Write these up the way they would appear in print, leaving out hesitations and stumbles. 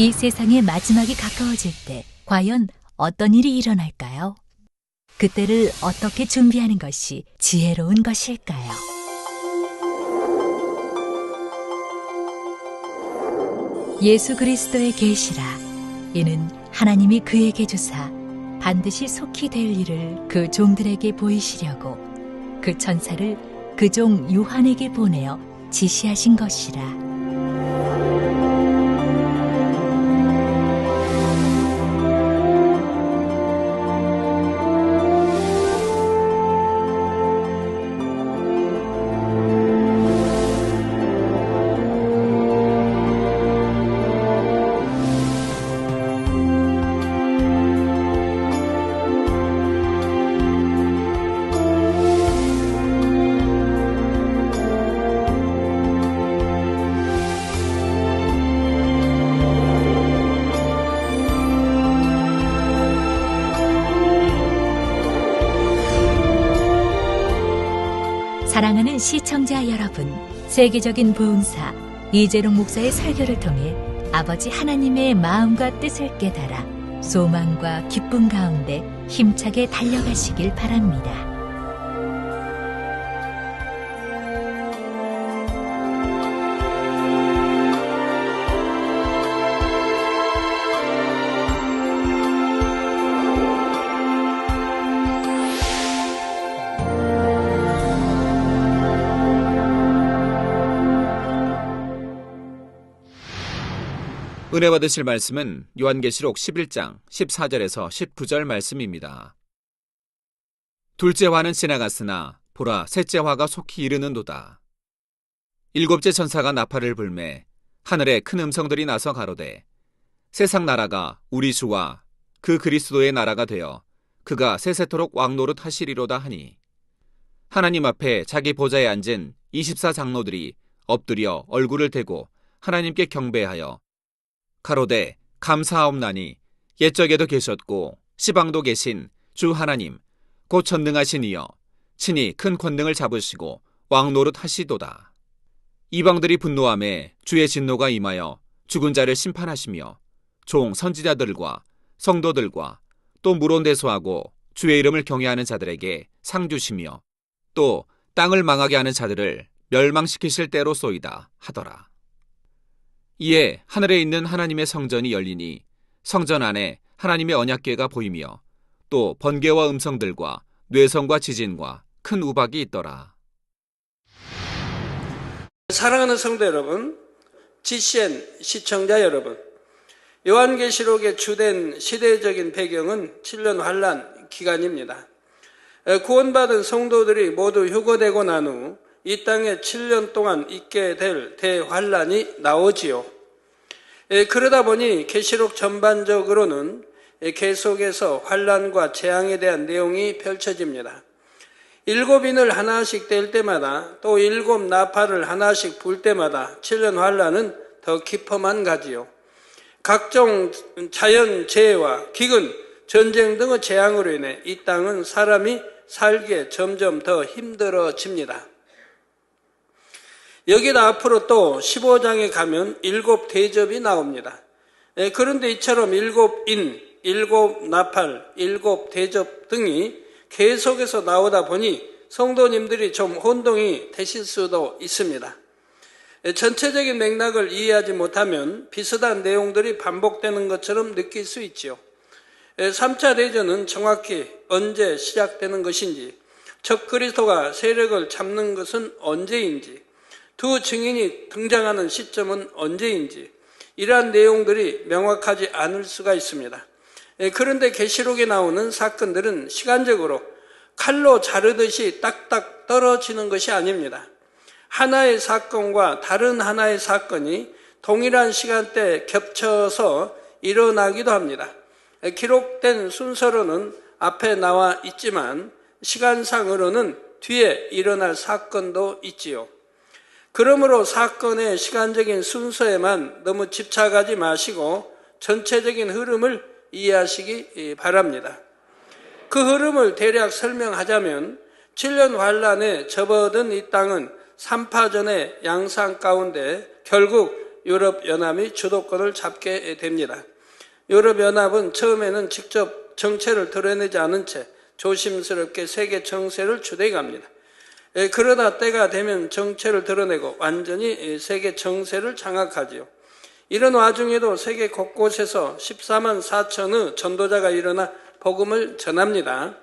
이 세상의 마지막이 가까워질 때 과연 어떤 일이 일어날까요? 그때를 어떻게 준비하는 것이 지혜로운 것일까요? 예수 그리스도의 계시라. 이는 하나님이 그에게 주사 반드시 속히 될 일을 그 종들에게 보이시려고 그 천사를 그 종 요한에게 보내어 지시하신 것이라. 사랑하는 시청자 여러분, 세계적인 부흥사 이재롱 목사의 설교를 통해 아버지 하나님의 마음과 뜻을 깨달아 소망과 기쁨 가운데 힘차게 달려가시길 바랍니다. 은혜 받으실 말씀은 요한계시록 11장 14절에서 19절 말씀입니다. 둘째 화는 지나갔으나 보라 셋째 화가 속히 이르는도다. 일곱째 천사가 나팔을 불매 하늘에 큰 음성들이 나서 가로되 세상 나라가 우리 주와 그 그리스도의 나라가 되어 그가 세세토록 왕노릇 하시리로다 하니 하나님 앞에 자기 보좌에 앉은 24장로들이 엎드려 얼굴을 대고 하나님께 경배하여 가로되 감사하옵나니 옛적에도 계셨고 시방도 계신 주 하나님 곧 전능하신 이여 친히 큰 권능을 잡으시고 왕노릇 하시도다. 이방들이 분노하매 주의 진노가 임하여 죽은 자를 심판하시며 종 선지자들과 성도들과 또 물온대소하고 주의 이름을 경외하는 자들에게 상 주시며 또 땅을 망하게 하는 자들을 멸망시키실 때로소이다 하더라. 이에 하늘에 있는 하나님의 성전이 열리니 성전 안에 하나님의 언약궤가 보이며 또 번개와 음성들과 뇌성과 지진과 큰 우박이 있더라. 사랑하는 성도 여러분, GCN 시청자 여러분, 요한계시록의 주된 시대적인 배경은 7년 환란 기간입니다. 구원받은 성도들이 모두 휴거되고 난 후 이 땅에 7년 동안 있게 될 대환란이 나오지요. 그러다 보니 계시록 전반적으로는 계속해서 환란과 재앙에 대한 내용이 펼쳐집니다. 7인을 하나씩 뗄 때마다 또 7 나팔을 하나씩 불 때마다 7년 환란은 더 깊어만 가지요. 각종 자연재해와 기근, 전쟁 등의 재앙으로 인해 이 땅은 사람이 살기에 점점 더 힘들어집니다. 여기다 앞으로 또 15장에 가면 7 대접이 나옵니다. 그런데 이처럼 7인, 7 나팔, 7 대접 등이 계속해서 나오다 보니 성도님들이 좀 혼동이 되실 수도 있습니다. 전체적인 맥락을 이해하지 못하면 비슷한 내용들이 반복되는 것처럼 느낄 수 있지요. 3차 대전은 정확히 언제 시작되는 것인지, 적 그리스도가 세력을 잡는 것은 언제인지, 두 증인이 등장하는 시점은 언제인지 이러한 내용들이 명확하지 않을 수가 있습니다. 그런데 계시록에 나오는 사건들은 시간적으로 칼로 자르듯이 딱딱 떨어지는 것이 아닙니다. 하나의 사건과 다른 하나의 사건이 동일한 시간대에 겹쳐서 일어나기도 합니다. 기록된 순서로는 앞에 나와 있지만 시간상으로는 뒤에 일어날 사건도 있지요. 그러므로 사건의 시간적인 순서에만 너무 집착하지 마시고 전체적인 흐름을 이해하시기 바랍니다. 그 흐름을 대략 설명하자면 7년 환란에 접어든 이 땅은 3파전의 양상 가운데 결국 유럽연합이 주도권을 잡게 됩니다. 유럽연합은 처음에는 직접 정체를 드러내지 않은 채 조심스럽게 세계 정세를 주도해갑니다. 그러다 때가 되면 정체를 드러내고 완전히 세계 정세를 장악하지요. 이런 와중에도 세계 곳곳에서 14만 4천의 전도자가 일어나 복음을 전합니다.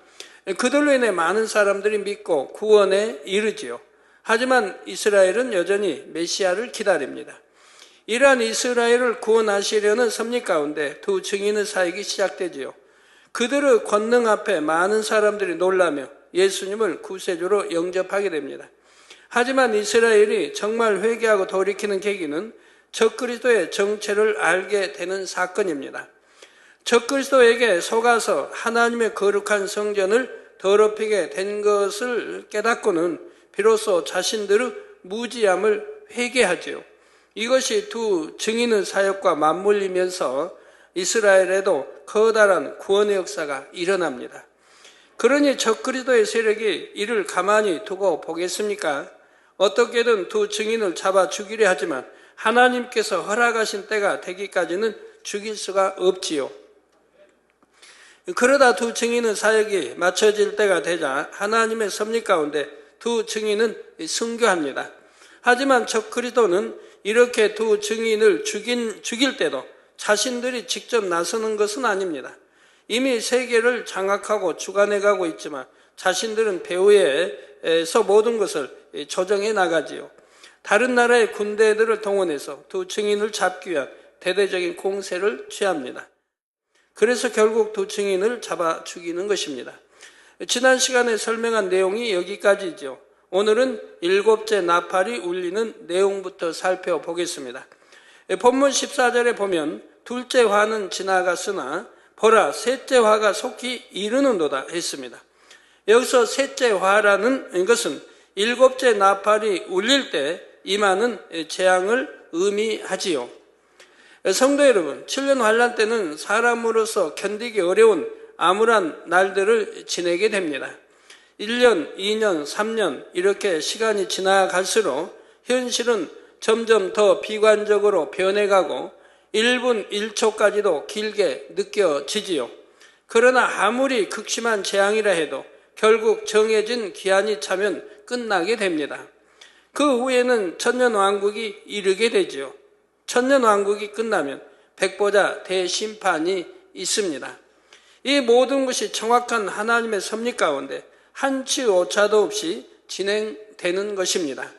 그들로 인해 많은 사람들이 믿고 구원에 이르지요. 하지만 이스라엘은 여전히 메시아를 기다립니다. 이러한 이스라엘을 구원하시려는 섭리 가운데 두 증인의 사역이 시작되지요. 그들의 권능 앞에 많은 사람들이 놀라며 예수님을 구세주로 영접하게 됩니다. 하지만 이스라엘이 정말 회개하고 돌이키는 계기는 적그리스도의 정체를 알게 되는 사건입니다. 적그리스도에게 속아서 하나님의 거룩한 성전을 더럽히게 된 것을 깨닫고는 비로소 자신들의 무지함을 회개하지요. 이것이 두 증인의 사역과 맞물리면서 이스라엘에도 커다란 구원의 역사가 일어납니다. 그러니 적그리스도의 세력이 이를 가만히 두고 보겠습니까? 어떻게든 두 증인을 잡아 죽이려 하지만 하나님께서 허락하신 때가 되기까지는 죽일 수가 없지요. 그러다 두 증인의 사역이 마쳐질 때가 되자 하나님의 섭리 가운데 두 증인은 순교합니다. 하지만 적그리스도는 이렇게 두 증인을 죽일 때도 자신들이 직접 나서는 것은 아닙니다. 이미 세계를 장악하고 주관해가고 있지만 자신들은 배후에서 모든 것을 조정해 나가지요. 다른 나라의 군대들을 동원해서 두 증인을 잡기 위한 대대적인 공세를 취합니다. 그래서 결국 두 증인을 잡아 죽이는 것입니다. 지난 시간에 설명한 내용이 여기까지죠. 오늘은 일곱째 나팔이 울리는 내용부터 살펴보겠습니다. 본문 14절에 보면 둘째 화는 지나갔으나 보라 셋째 화가 속히 이르는도다 했습니다. 여기서 셋째 화라는 것은 일곱째 나팔이 울릴 때 임하는 재앙을 의미하지요. 성도 여러분, 7년 환란 때는 사람으로서 견디기 어려운 암울한 날들을 지내게 됩니다. 1년, 2년, 3년 이렇게 시간이 지나갈수록 현실은 점점 더 비관적으로 변해가고 1분 1초까지도 길게 느껴지지요. 그러나 아무리 극심한 재앙이라 해도 결국 정해진 기한이 차면 끝나게 됩니다. 그 후에는 천년왕국이 이르게 되지요. 천년왕국이 끝나면 백보자 대심판이 있습니다. 이 모든 것이 정확한 하나님의 섭리 가운데 한치 오차도 없이 진행되는 것입니다.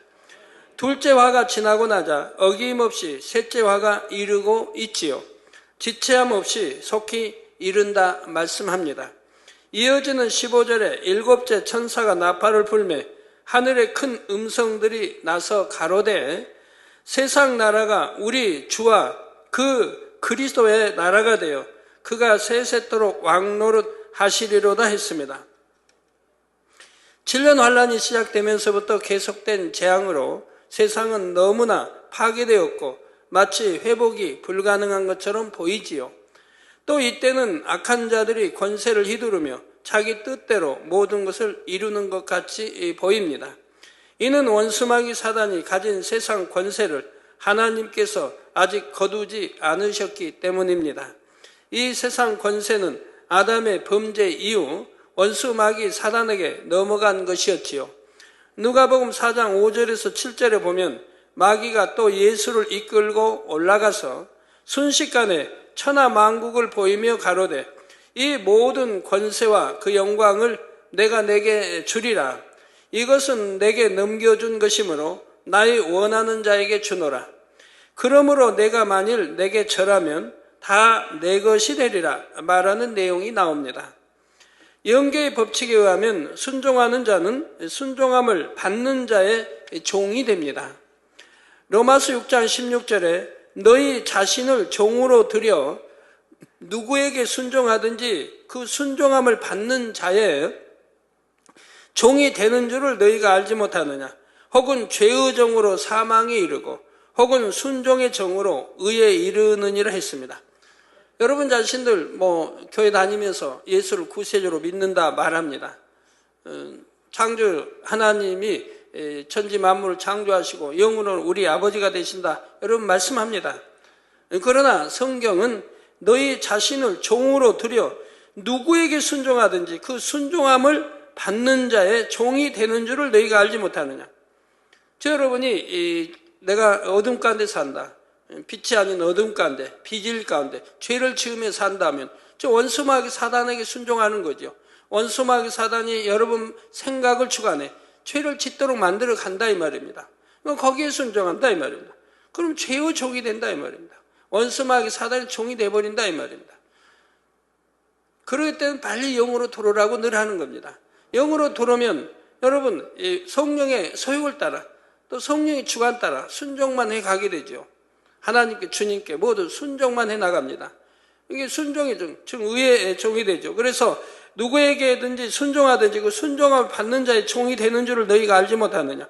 둘째 화가 지나고 나자 어김없이 셋째 화가 이르고 있지요. 지체함 없이 속히 이른다 말씀합니다. 이어지는 15절에 일곱째 천사가 나팔을 불매 하늘에 큰 음성들이 나서 가로되 세상 나라가 우리 주와 그 그리스도의 나라가 되어 그가 세세토록 왕노릇 하시리로다 했습니다. 7년 환란이 시작되면서부터 계속된 재앙으로 세상은 너무나 파괴되었고 마치 회복이 불가능한 것처럼 보이지요. 또 이때는 악한 자들이 권세를 휘두르며 자기 뜻대로 모든 것을 이루는 것 같이 보입니다. 이는 원수마귀 사단이 가진 세상 권세를 하나님께서 아직 거두지 않으셨기 때문입니다. 이 세상 권세는 아담의 범죄 이후 원수마귀 사단에게 넘어간 것이었지요. 누가복음 4장 5절에서 7절에 보면 마귀가 또 예수를 이끌고 올라가서 순식간에 천하만국을 보이며 가로되 이 모든 권세와 그 영광을 내가 내게 주리라. 이것은 내게 넘겨준 것이므로 나의 원하는 자에게 주노라. 그러므로 내가 만일 내게 절하면 다 내 것이 되리라 말하는 내용이 나옵니다. 영계의 법칙에 의하면 순종하는 자는 순종함을 받는 자의 종이 됩니다. 로마서 6장 16절에 너희 자신을 종으로 들여 누구에게 순종하든지 그 순종함을 받는 자의 종이 되는 줄을 너희가 알지 못하느냐. 혹은 죄의 종으로 사망에 이르고 혹은 순종의 종으로 의에 이르느니라 했습니다. 여러분 자신들 교회 다니면서 예수를 구세주로 믿는다 말합니다. 창조 하나님이 천지 만물을 창조하시고 영으로는 우리 아버지가 되신다. 여러분 말씀합니다. 그러나 성경은 너희 자신을 종으로 들여 누구에게 순종하든지 그 순종함을 받는 자의 종이 되는 줄을 너희가 알지 못하느냐. 저 여러분이 내가 어둠 가운데 산다. 빛이 아닌 어둠 가운데, 비질 가운데 죄를 지으며 산다면 저 원수마귀 사단에게 순종하는 거죠. 원수마귀 사단이 여러분 생각을 주관해 죄를 짓도록 만들어 간다 이 말입니다. 거기에 순종한다 이 말입니다. 그럼 죄의 종이 된다 이 말입니다. 원수마귀 사단의 종이 돼버린다 이 말입니다. 그럴 때는 빨리 영으로 들어오라고 늘 하는 겁니다. 영으로 들어오면 여러분 성령의 소욕을 따라 또 성령의 주관 따라 순종만 해 가게 되죠. 하나님께 주님께 모두 순종만 해 나갑니다. 이게 순종의 종, 즉 의의 종이 되죠. 그래서 누구에게든지 순종하든지 그 순종함을 받는 자의 종이 되는 줄을 너희가 알지 못하느냐.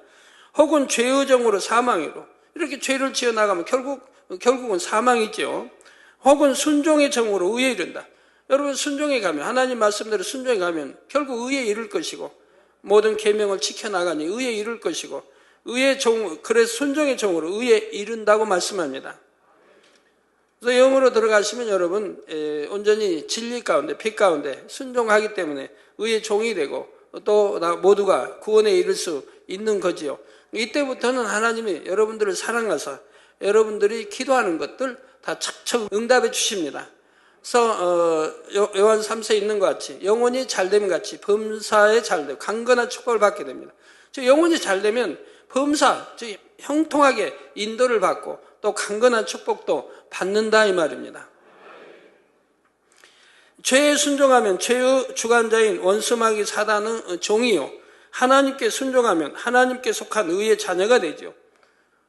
혹은 죄의 종으로 사망으로 이렇게 죄를 지어 나가면 결국은 사망이죠. 혹은 순종의 종으로 의에 이른다. 여러분 순종에 가면 하나님 말씀대로 순종에 가면 결국 의에 이를 것이고 모든 계명을 지켜나가니 의에 이를 것이고 의의 종, 그래서 순종의 종으로 의에 이른다고 말씀합니다. 그래서 영으로 들어가시면 여러분 온전히 진리 가운데 빛 가운데 순종하기 때문에 의의 종이 되고 또 모두가 구원에 이를 수 있는 거지요. 이때부터는 하나님이 여러분들을 사랑하사 여러분들이 기도하는 것들 다 척척 응답해 주십니다. 그래서 요한 3세에 있는 것 같이 영혼이 잘됨 같이 범사에 잘되고 강건한 축복을 받게 됩니다. 영혼이 잘되면 범사, 즉 형통하게 인도를 받고 또 강건한 축복도 받는다 이 말입니다. 죄에 순종하면 죄의 주관자인 원수마귀 사단은 종이요 하나님께 순종하면 하나님께 속한 의의 자녀가 되죠.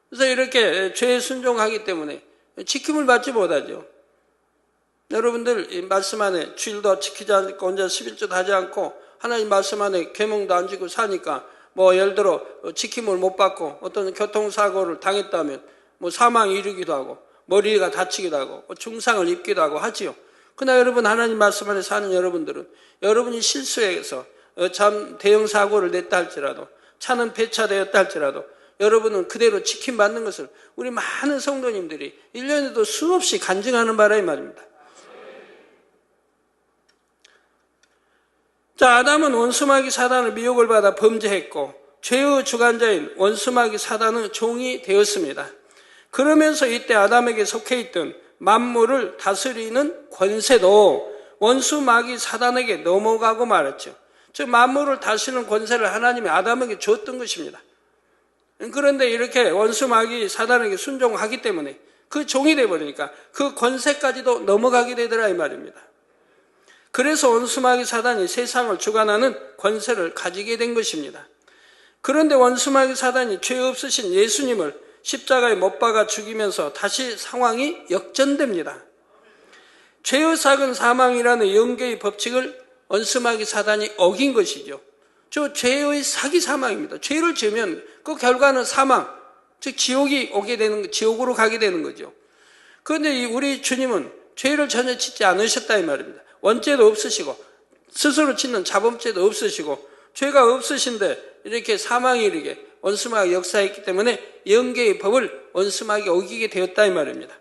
그래서 이렇게 죄에 순종하기 때문에 지킴을 받지 못하죠. 여러분들 이 말씀 안에 주일도 지키지 않고 혼자 11조도 하지 않고 하나님 말씀 안에 계명도 안 지고 사니까 예를 들어 지킴을 못 받고 어떤 교통사고를 당했다면 사망에 이르기도 하고 머리가 다치기도 하고 중상을 입기도 하고 하지요. 그러나 여러분 하나님 말씀 안에 사는 여러분들은 여러분이 실수해서 참 대형 사고를 냈다 할지라도 차는 폐차되었다 할지라도 여러분은 그대로 지킴받는 것을 우리 많은 성도님들이 1년에도 수없이 간증하는 바라 이 말입니다. 자, 아담은 원수마귀 사단의 미혹을 받아 범죄했고 죄의 주관자인 원수마귀 사단의 종이 되었습니다. 그러면서 이때 아담에게 속해 있던 만물을 다스리는 권세도 원수마귀 사단에게 넘어가고 말았죠. 즉 만물을 다스리는 권세를 하나님이 아담에게 줬던 것입니다. 그런데 이렇게 원수마귀 사단에게 순종하기 때문에 그 종이 되어버리니까 그 권세까지도 넘어가게 되더라 이 말입니다. 그래서 원수마귀 사단이 세상을 주관하는 권세를 가지게 된 것입니다. 그런데 원수마귀 사단이 죄 없으신 예수님을 십자가에 못 박아 죽이면서 다시 상황이 역전됩니다. 죄의 삭은 사망이라는 영계의 법칙을 원수마귀 사단이 어긴 것이죠. 저 죄의 삭이 사망입니다. 죄를 지으면 그 결과는 사망, 즉 지옥으로 가게 되는 거죠. 그런데 우리 주님은 죄를 전혀 짓지 않으셨다 이 말입니다. 원죄도 없으시고 스스로 짓는 자범죄도 없으시고 죄가 없으신데 이렇게 사망에 이르게 원수마귀 역사했기 때문에 영계의 법을 원수마귀 어기게 되었다 이 말입니다.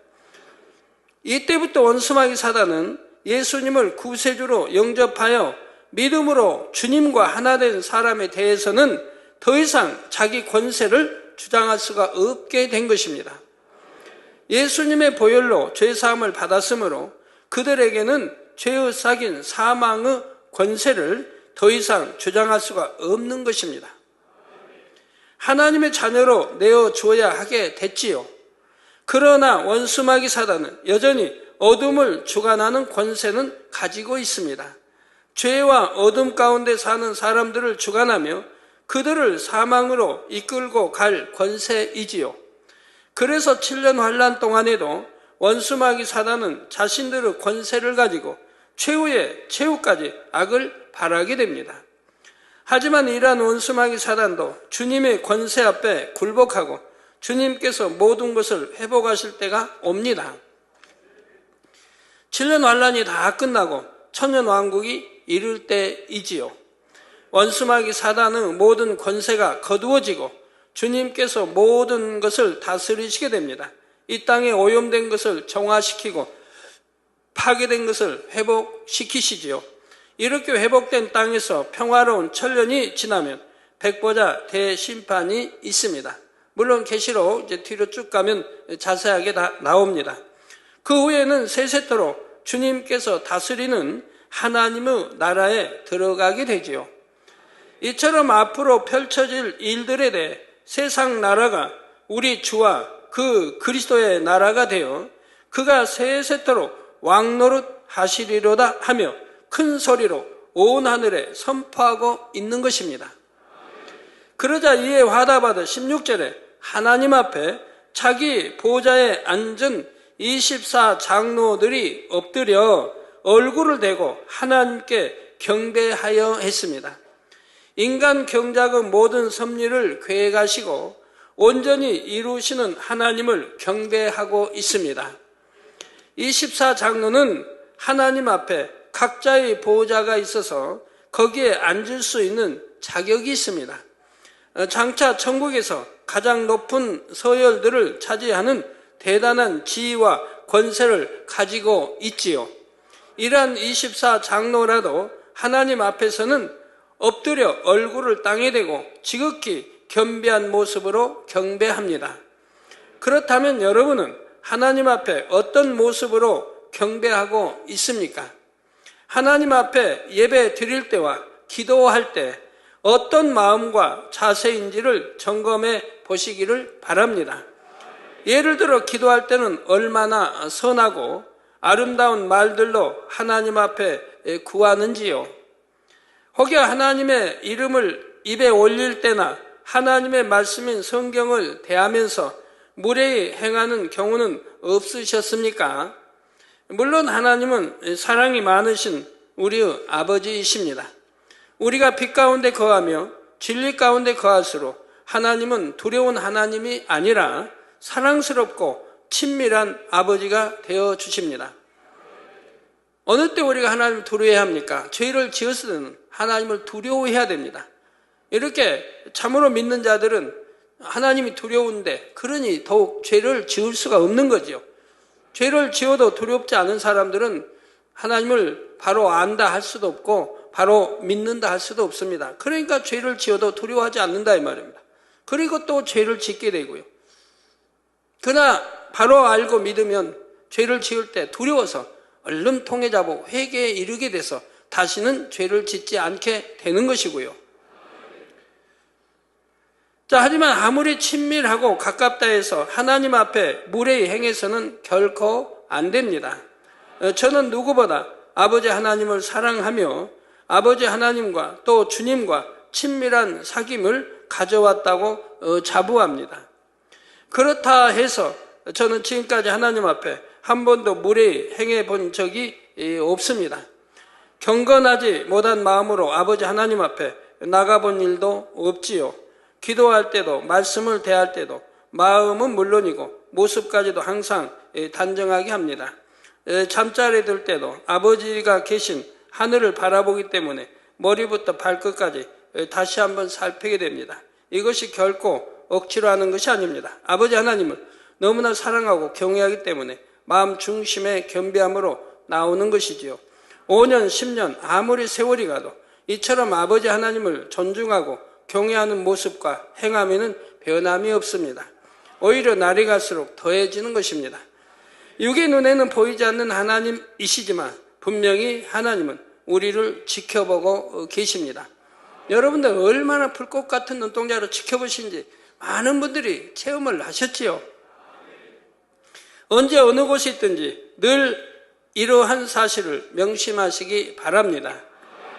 이때부터 원수마귀 사단은 예수님을 구세주로 영접하여 믿음으로 주님과 하나 된 사람에 대해서는 더 이상 자기 권세를 주장할 수가 없게 된 것입니다. 예수님의 보혈로 죄사함을 받았으므로 그들에게는 죄의 삭인 사망의 권세를 더 이상 주장할 수가 없는 것입니다. 하나님의 자녀로 내어줘야 하게 됐지요. 그러나 원수마귀 사단은 여전히 어둠을 주관하는 권세는 가지고 있습니다. 죄와 어둠 가운데 사는 사람들을 주관하며 그들을 사망으로 이끌고 갈 권세이지요. 그래서 7년 환란 동안에도 원수마귀 사단은 자신들의 권세를 가지고 최후까지 악을 바라게 됩니다. 하지만 이러한 원수마귀 사단도 주님의 권세 앞에 굴복하고 주님께서 모든 것을 회복하실 때가 옵니다. 7년 환란이 다 끝나고 천년 왕국이 이룰 때이지요. 원수마귀 사단의 모든 권세가 거두어지고 주님께서 모든 것을 다스리시게 됩니다. 이 땅에 오염된 것을 정화시키고 파괴된 것을 회복시키시지요. 이렇게 회복된 땅에서 평화로운 천년이 지나면 백보자 대심판이 있습니다. 물론 계시록 이제 뒤로 쭉 가면 자세하게 다 나옵니다. 그 후에는 세세토록 주님께서 다스리는 하나님의 나라에 들어가게 되지요. 이처럼 앞으로 펼쳐질 일들에 대해 세상 나라가 우리 주와 그 그리스도의 나라가 되어 그가 세세토록 왕노릇 하시리로다 하며 큰 소리로 온 하늘에 선포하고 있는 것입니다. 그러자 이에 화답하듯 16절에 하나님 앞에 자기 보좌에 앉은 24 장로들이 엎드려 얼굴을 대고 하나님께 경배하여 했습니다. 인간 경작의 모든 섭리를 계획하시고 온전히 이루시는 하나님을 경배하고 있습니다. 24 장로는 하나님 앞에 각자의 보호자가 있어서 거기에 앉을 수 있는 자격이 있습니다. 장차 천국에서 가장 높은 서열들을 차지하는 대단한 지위와 권세를 가지고 있지요. 이러한 24 장로라도 하나님 앞에서는 엎드려 얼굴을 땅에 대고 지극히 겸비한 모습으로 경배합니다. 그렇다면 여러분은 하나님 앞에 어떤 모습으로 경배하고 있습니까? 하나님 앞에 예배 드릴 때와 기도할 때 어떤 마음과 자세인지를 점검해 보시기를 바랍니다. 예를 들어 기도할 때는 얼마나 선하고 아름다운 말들로 하나님 앞에 구하는지요. 혹여 하나님의 이름을 입에 올릴 때나 하나님의 말씀인 성경을 대하면서 무례히 행하는 경우는 없으셨습니까? 물론 하나님은 사랑이 많으신 우리의 아버지이십니다. 우리가 빛 가운데 거하며 진리 가운데 거할수록 하나님은 두려운 하나님이 아니라 사랑스럽고 친밀한 아버지가 되어 주십니다. 어느 때 우리가 하나님을 두려워해야 합니까? 죄를 지었을 때는 하나님을 두려워해야 됩니다. 이렇게 참으로 믿는 자들은 하나님이 두려운데 그러니 더욱 죄를 지을 수가 없는 거죠. 죄를 지어도 두렵지 않은 사람들은 하나님을 바로 안다 할 수도 없고 바로 믿는다 할 수도 없습니다. 그러니까 죄를 지어도 두려워하지 않는다 이 말입니다. 그리고 또 죄를 짓게 되고요. 그러나 바로 알고 믿으면 죄를 지을 때 두려워서 얼른 통해잡고 회개에 이르게 돼서 다시는 죄를 짓지 않게 되는 것이고요. 자, 하지만 아무리 친밀하고 가깝다 해서 하나님 앞에 무례히 행해서는 결코 안 됩니다. 저는 누구보다 아버지 하나님을 사랑하며 아버지 하나님과 또 주님과 친밀한 사귐을 가져왔다고 자부합니다. 그렇다 해서 저는 지금까지 하나님 앞에 한 번도 무례히 행해 본 적이 없습니다. 경건하지 못한 마음으로 아버지 하나님 앞에 나가본 일도 없지요. 기도할 때도 말씀을 대할 때도 마음은 물론이고 모습까지도 항상 단정하게 합니다. 잠자리에 들 때도 아버지가 계신 하늘을 바라보기 때문에 머리부터 발끝까지 다시 한번 살피게 됩니다. 이것이 결코 억지로 하는 것이 아닙니다. 아버지 하나님을 너무나 사랑하고 경외하기 때문에 마음 중심의 겸비함으로 나오는 것이지요. 5년, 10년 아무리 세월이 가도 이처럼 아버지 하나님을 존중하고 경외하는 모습과 행함에는 변함이 없습니다. 오히려 날이 갈수록 더해지는 것입니다. 육의 눈에는 보이지 않는 하나님이시지만 분명히 하나님은 우리를 지켜보고 계십니다. 여러분들 얼마나 불꽃 같은 눈동자로 지켜보신지 많은 분들이 체험을 하셨지요. 언제 어느 곳에 있든지 늘 이러한 사실을 명심하시기 바랍니다.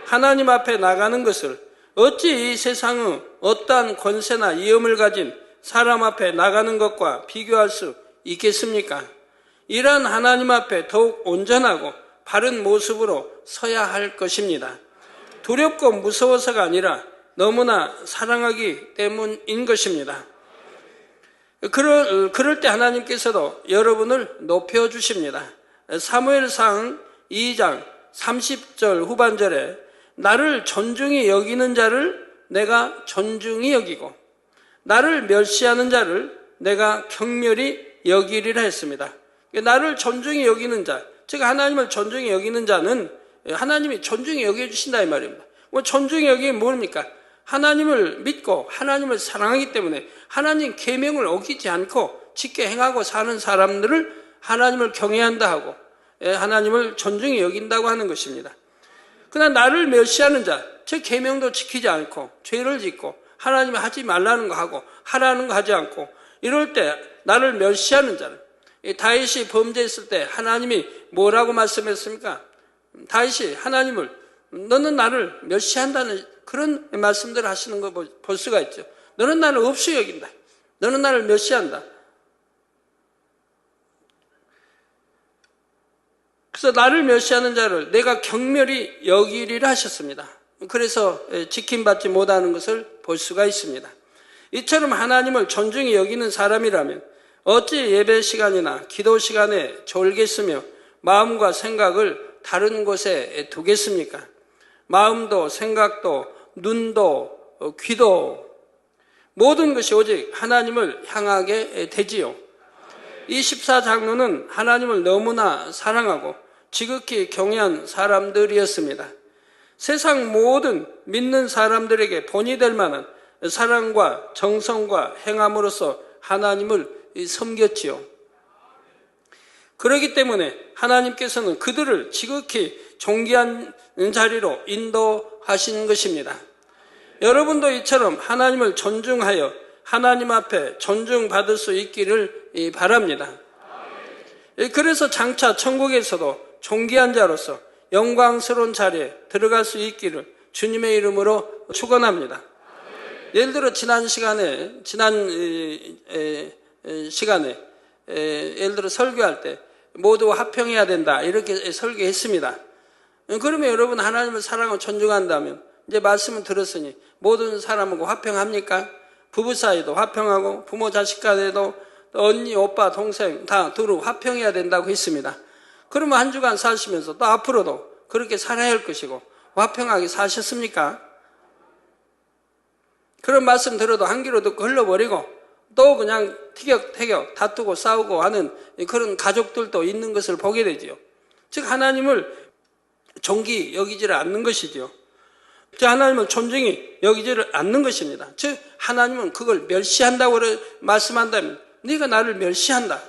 하나님 앞에 나가는 것을 어찌 이 세상의 어떠한 권세나 위엄을 가진 사람 앞에 나가는 것과 비교할 수 있겠습니까? 이러한 하나님 앞에 더욱 온전하고 바른 모습으로 서야 할 것입니다. 두렵고 무서워서가 아니라 너무나 사랑하기 때문인 것입니다. 그럴 때 하나님께서도 여러분을 높여주십니다. 사무엘상 2장 30절 후반절에 나를 존중히 여기는 자를 내가 존중히 여기고 나를 멸시하는 자를 내가 경멸히 여기리라 했습니다. 나를 존중히 여기는 자, 즉 하나님을 존중히 여기는 자는 하나님이 존중히 여겨주신다 이 말입니다. 존중히 여기면 뭡니까? 하나님을 믿고 하나님을 사랑하기 때문에 하나님 계명을 어기지 않고 지켜 행하고 사는 사람들을 하나님을 경외한다 하고 하나님을 존중히 여긴다고 하는 것입니다. 그러나 나를 멸시하는 자, 즉 계명도 지키지 않고 죄를 짓고 하나님이 하지 말라는 거 하고 하라는 거 하지 않고 이럴 때 나를 멸시하는 자를, 다윗이 범죄했을 때 하나님이 뭐라고 말씀했습니까? 다윗이 하나님을 너는 나를 멸시한다는 그런 말씀들을 하시는 거 볼 수가 있죠. 너는 나를 없이 여긴다. 너는 나를 멸시한다. 그래서 나를 멸시하는 자를 내가 경멸히 여기리라 하셨습니다. 그래서 지킴받지 못하는 것을 볼 수가 있습니다. 이처럼 하나님을 존중히 여기는 사람이라면 어찌 예배 시간이나 기도 시간에 졸겠으며 마음과 생각을 다른 곳에 두겠습니까? 마음도 생각도 눈도 귀도 모든 것이 오직 하나님을 향하게 되지요. 이 14장로는 하나님을 너무나 사랑하고 지극히 경외한 사람들이었습니다. 세상 모든 믿는 사람들에게 본이 될 만한 사랑과 정성과 행함으로써 하나님을 섬겼지요. 그렇기 때문에 하나님께서는 그들을 지극히 존귀한 자리로 인도하신 것입니다. 여러분도 이처럼 하나님을 존중하여 하나님 앞에 존중받을 수 있기를 바랍니다. 그래서 장차 천국에서도 존귀한 자로서 영광스러운 자리에 들어갈 수 있기를 주님의 이름으로 축원합니다. 예를 들어 지난 시간에 예를 들어 설교할 때 모두 화평해야 된다 이렇게 설교했습니다. 그러면 여러분 하나님을 사랑하고 존중한다면 이제 말씀을 들었으니 모든 사람하고 화평합니까? 부부 사이도 화평하고 부모 자식 간에도 언니 오빠 동생 다 두루 화평해야 된다고 했습니다. 그러면 한 주간 사시면서 또 앞으로도 그렇게 살아야 할 것이고 화평하게 사셨습니까? 그런 말씀 들어도 한 귀로 듣고 흘러버리고 또 그냥 티격태격 다투고 싸우고 하는 그런 가족들도 있는 것을 보게 되지요. 즉 하나님을 존귀 여기지를 않는 것이지요. 즉 하나님을 존중히 여기지를 않는 것입니다. 즉 하나님은 그걸 멸시한다고 말씀한다면 네가 나를 멸시한다.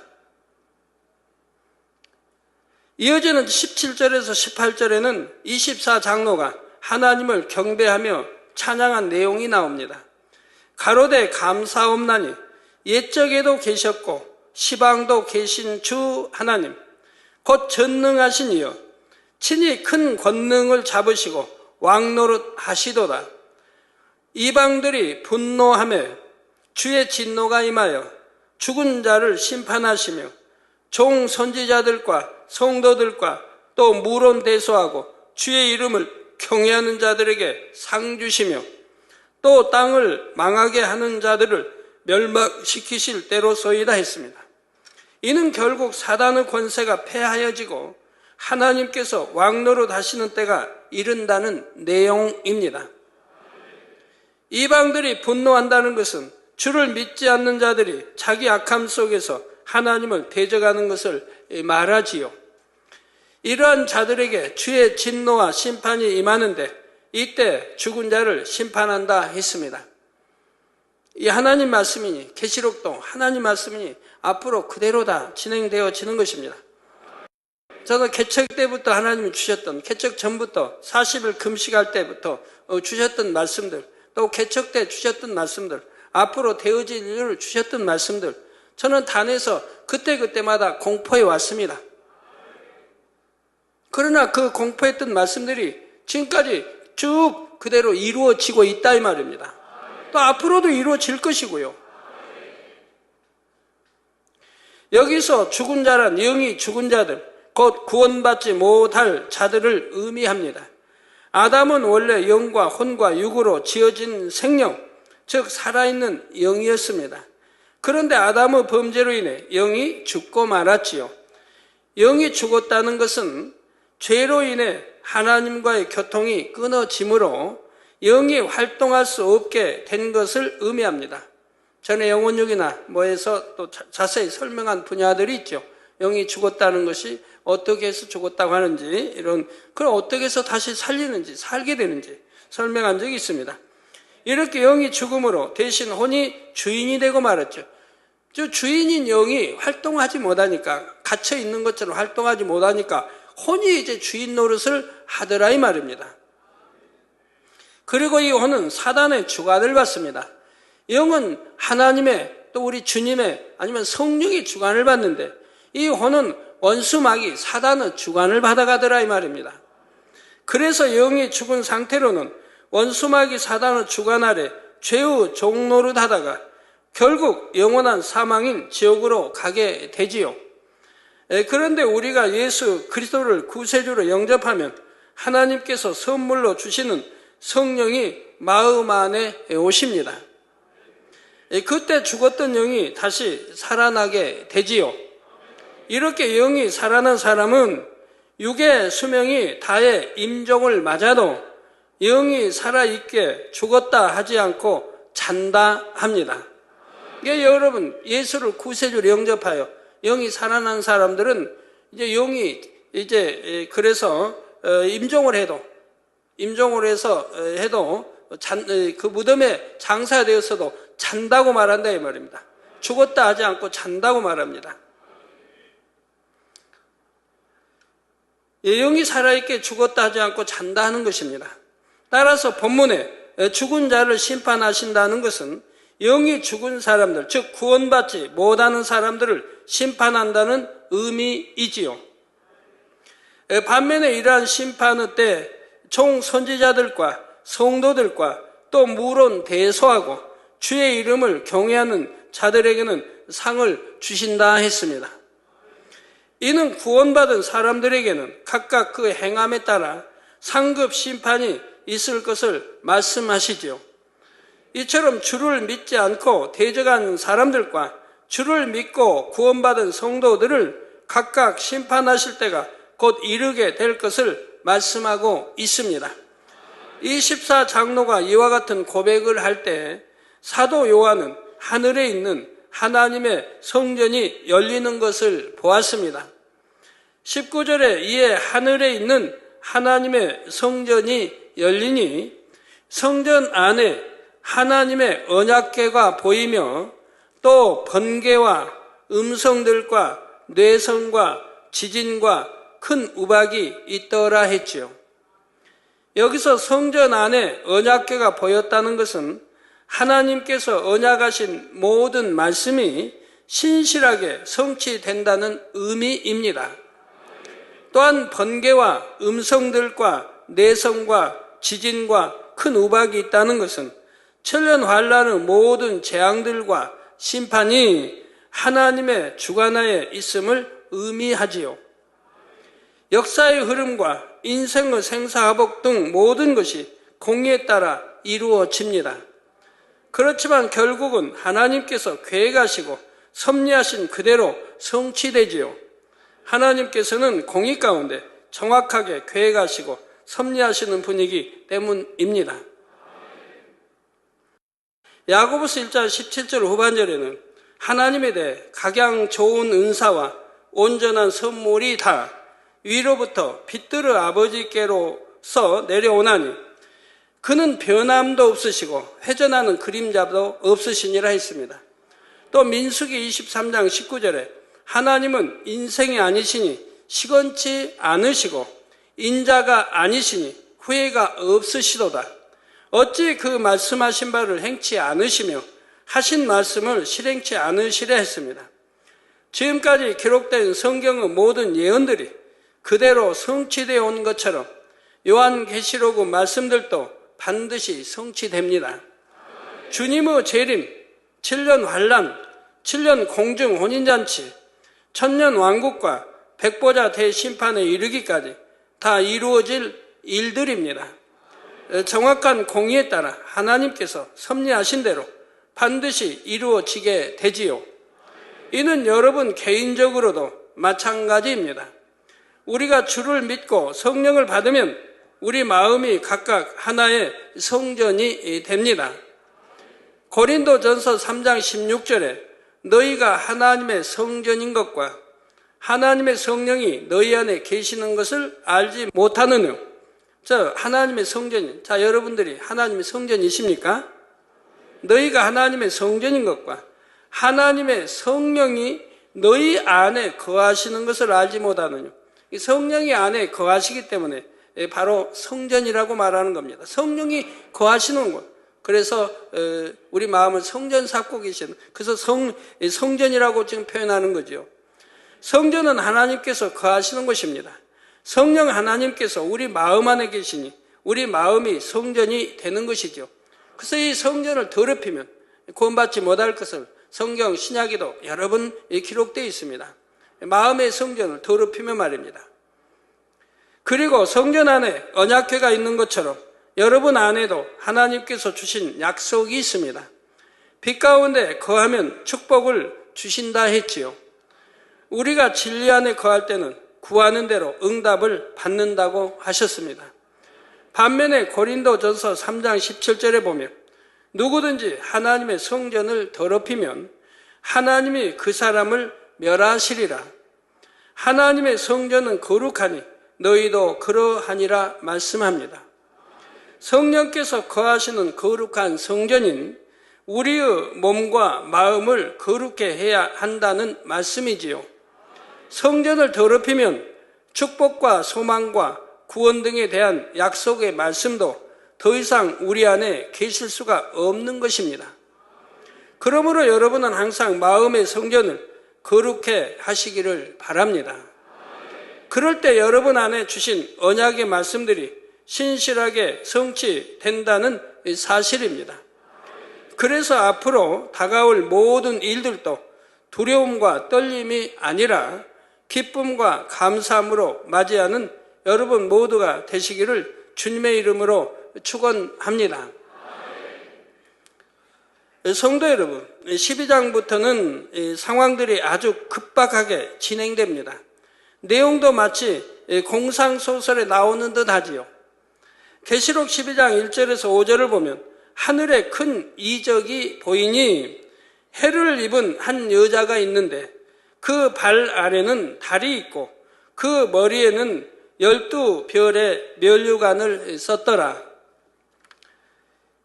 이어지는 17절에서 18절에는 24장로가 하나님을 경배하며 찬양한 내용이 나옵니다. 가로되 감사옵나니 옛적에도 계셨고 시방도 계신 주 하나님 곧 전능하신 이여 친히 큰 권능을 잡으시고 왕노릇 하시도다. 이방들이 분노하며 주의 진노가 임하여 죽은 자를 심판하시며 종 선지자들과 성도들과 또 무론대소하고 주의 이름을 경외하는 자들에게 상 주시며 또 땅을 망하게 하는 자들을 멸망시키실 때로소이다 했습니다. 이는 결국 사단의 권세가 패하여지고 하나님께서 왕노릇 하시는 때가 이른다는 내용입니다. 이방들이 분노한다는 것은 주를 믿지 않는 자들이 자기 악함 속에서 하나님을 대적하는 것을 말하지요. 이러한 자들에게 주의 진노와 심판이 임하는데 이때 죽은 자를 심판한다 했습니다. 이 하나님 말씀이니 계시록도 하나님 말씀이니 앞으로 그대로 다 진행되어지는 것입니다. 저도 개척 때부터 하나님이 주셨던 개척 전부터 40일 금식할 때부터 주셨던 말씀들 또 개척 때 주셨던 말씀들 앞으로 되어질 일을 주셨던 말씀들 저는 단에서 그때그때마다 공포해 왔습니다. 그러나 그 공포했던 말씀들이 지금까지 쭉 그대로 이루어지고 있다 이 말입니다. 또 앞으로도 이루어질 것이고요. 여기서 죽은 자란 영이 죽은 자들 곧 구원받지 못할 자들을 의미합니다. 아담은 원래 영과 혼과 육으로 지어진 생명 즉 살아있는 영이었습니다. 그런데 아담의 범죄로 인해 영이 죽고 말았지요. 영이 죽었다는 것은 죄로 인해 하나님과의 교통이 끊어지므로 영이 활동할 수 없게 된 것을 의미합니다. 전에 영혼육이나 뭐에서 또 자세히 설명한 분야들이 있죠. 영이 죽었다는 것이 어떻게 해서 죽었다고 하는지, 그걸 어떻게 해서 다시 살리는지, 살게 되는지 설명한 적이 있습니다. 이렇게 영이 죽음으로 대신 혼이 주인이 되고 말았죠. 저 주인인 영이 활동하지 못하니까, 갇혀 있는 것처럼 활동하지 못하니까 혼이 이제 주인 노릇을 하더라 이 말입니다. 그리고 이 혼은 사단의 주관을 받습니다. 영은 하나님의, 또 우리 주님의, 아니면 성령의 주관을 받는데, 이 혼은 원수 마귀 사단의 주관을 받아가더라 이 말입니다. 그래서 영이 죽은 상태로는 원수 마귀 사단의 주관 아래 죄의 종노릇 하다가 결국 영원한 사망인 지옥으로 가게 되지요. 그런데 우리가 예수 그리스도를 구세주로 영접하면 하나님께서 선물로 주시는 성령이 마음 안에 오십니다. 그때 죽었던 영이 다시 살아나게 되지요. 이렇게 영이 살아난 사람은 육의 수명이 다해 임종을 맞아도 영이 살아있게 죽었다 하지 않고 잔다 합니다. 여러분, 예수를 구세주로 영접하여 영이 살아난 사람들은 이제 영이 그래서 임종을 해도 그 무덤에 장사되었어도 잔다고 말한다 이 말입니다. 죽었다 하지 않고 잔다고 말합니다. 영이 살아있게 죽었다 하지 않고 잔다 하는 것입니다. 따라서 본문에 죽은 자를 심판하신다는 것은 영이 죽은 사람들, 즉 구원받지 못하는 사람들을 심판한다는 의미이지요. 반면에 이러한 심판의 때 총 선지자들과 성도들과 또 물론 대소하고 주의 이름을 경외하는 자들에게는 상을 주신다 했습니다. 이는 구원받은 사람들에게는 각각 그 행함에 따라 상급 심판이 있을 것을 말씀하시죠. 이처럼 주를 믿지 않고 대적한 사람들과 주를 믿고 구원받은 성도들을 각각 심판하실 때가 곧 이르게 될 것을 말씀하고 있습니다. 이 14장로가 이와 같은 고백을 할 때 사도 요한은 하늘에 있는 하나님의 성전이 열리는 것을 보았습니다. 19절에 이에 하늘에 있는 하나님의 성전이 열리니 성전 안에 하나님의 언약궤가 보이며 또 번개와 음성들과 뇌성과 지진과 큰 우박이 있더라 했지요. 여기서 성전 안에 언약궤가 보였다는 것은 하나님께서 언약하신 모든 말씀이 신실하게 성취된다는 의미입니다. 또한 번개와 음성들과 내성과 지진과 큰 우박이 있다는 것은 천년 환란의 모든 재앙들과 심판이 하나님의 주관하에 있음을 의미하지요. 역사의 흐름과 인생의 생사화복 등 모든 것이 공의에 따라 이루어집니다. 그렇지만 결국은 하나님께서 계획하시고 섭리하신 그대로 성취되지요. 하나님께서는 공의 가운데 정확하게 계획하시고 섭리하시는 분이기 때문입니다. 야고보서 1장 17절 후반절에는 하나님에 대해 각양 좋은 은사와 온전한 선물이 다 위로부터 빛들의 아버지께로서 내려오나니 그는 변함도 없으시고 회전하는 그림자도 없으시니라 했습니다. 또 민수기 23장 19절에 하나님은 인생이 아니시니 시건치 않으시고 인자가 아니시니 후회가 없으시도다. 어찌 그 말씀하신 바를 행치 않으시며 하신 말씀을 실행치 않으시려 했습니다. 지금까지 기록된 성경의 모든 예언들이 그대로 성취되어 온 것처럼 요한계시록 말씀들도 반드시 성취됩니다. 주님의 재림, 7년 환란, 7년 공중 혼인잔치, 천년 왕국과 백보자 대심판에 이르기까지 다 이루어질 일들입니다. 정확한 공의에 따라 하나님께서 섭리하신 대로 반드시 이루어지게 되지요. 이는 여러분 개인적으로도 마찬가지입니다. 우리가 주를 믿고 성령을 받으면 우리 마음이 각각 하나의 성전이 됩니다. 고린도전서 3장 16절에 너희가 하나님의 성전인 것과 하나님의 성령이 너희 안에 계시는 것을 알지 못하느냐. 자, 하나님의 성전. 자, 여러분들이 하나님의 성전이십니까? 너희가 하나님의 성전인 것과 하나님의 성령이 너희 안에 거하시는 것을 알지 못하느냐. 이 성령이 안에 거하시기 때문에 바로 성전이라고 말하는 겁니다. 성령이 거하시는 것. 그래서 우리 마음을 성전 삼고 계시는, 그래서 성전이라고 지금 표현하는 거죠. 성전은 하나님께서 거하시는 곳입니다. 성령 하나님께서 우리 마음 안에 계시니 우리 마음이 성전이 되는 것이죠. 그래서 이 성전을 더럽히면 구원받지 못할 것을 성경 신약에도 여러 번 기록되어 있습니다. 마음의 성전을 더럽히면 말입니다. 그리고 성전 안에 언약궤가 있는 것처럼 여러분 안에도 하나님께서 주신 약속이 있습니다. 빛 가운데 거하면 축복을 주신다 했지요. 우리가 진리 안에 거할 때는 구하는 대로 응답을 받는다고 하셨습니다. 반면에 고린도전서 3장 17절에 보면 누구든지 하나님의 성전을 더럽히면 하나님이 그 사람을 멸하시리라. 하나님의 성전은 거룩하니 너희도 그러하니라 말씀합니다. 성령께서 거하시는 거룩한 성전인 우리의 몸과 마음을 거룩해 해야 한다는 말씀이지요. 성전을 더럽히면 축복과 소망과 구원 등에 대한 약속의 말씀도 더 이상 우리 안에 계실 수가 없는 것입니다. 그러므로 여러분은 항상 마음의 성전을 거룩해 하시기를 바랍니다. 그럴 때 여러분 안에 주신 언약의 말씀들이 신실하게 성취된다는 사실입니다. 그래서 앞으로 다가올 모든 일들도 두려움과 떨림이 아니라 기쁨과 감사함으로 맞이하는 여러분 모두가 되시기를 주님의 이름으로 축원합니다. 성도 여러분, 12장부터는 상황들이 아주 급박하게 진행됩니다. 내용도 마치 공상소설에 나오는 듯 하지요. 계시록 12장 1절에서 5절을 보면 하늘에 큰 이적이 보이니 해를 입은 한 여자가 있는데 그 발 아래는 달이 있고 그 머리에는 12별의 면류관을 썼더라.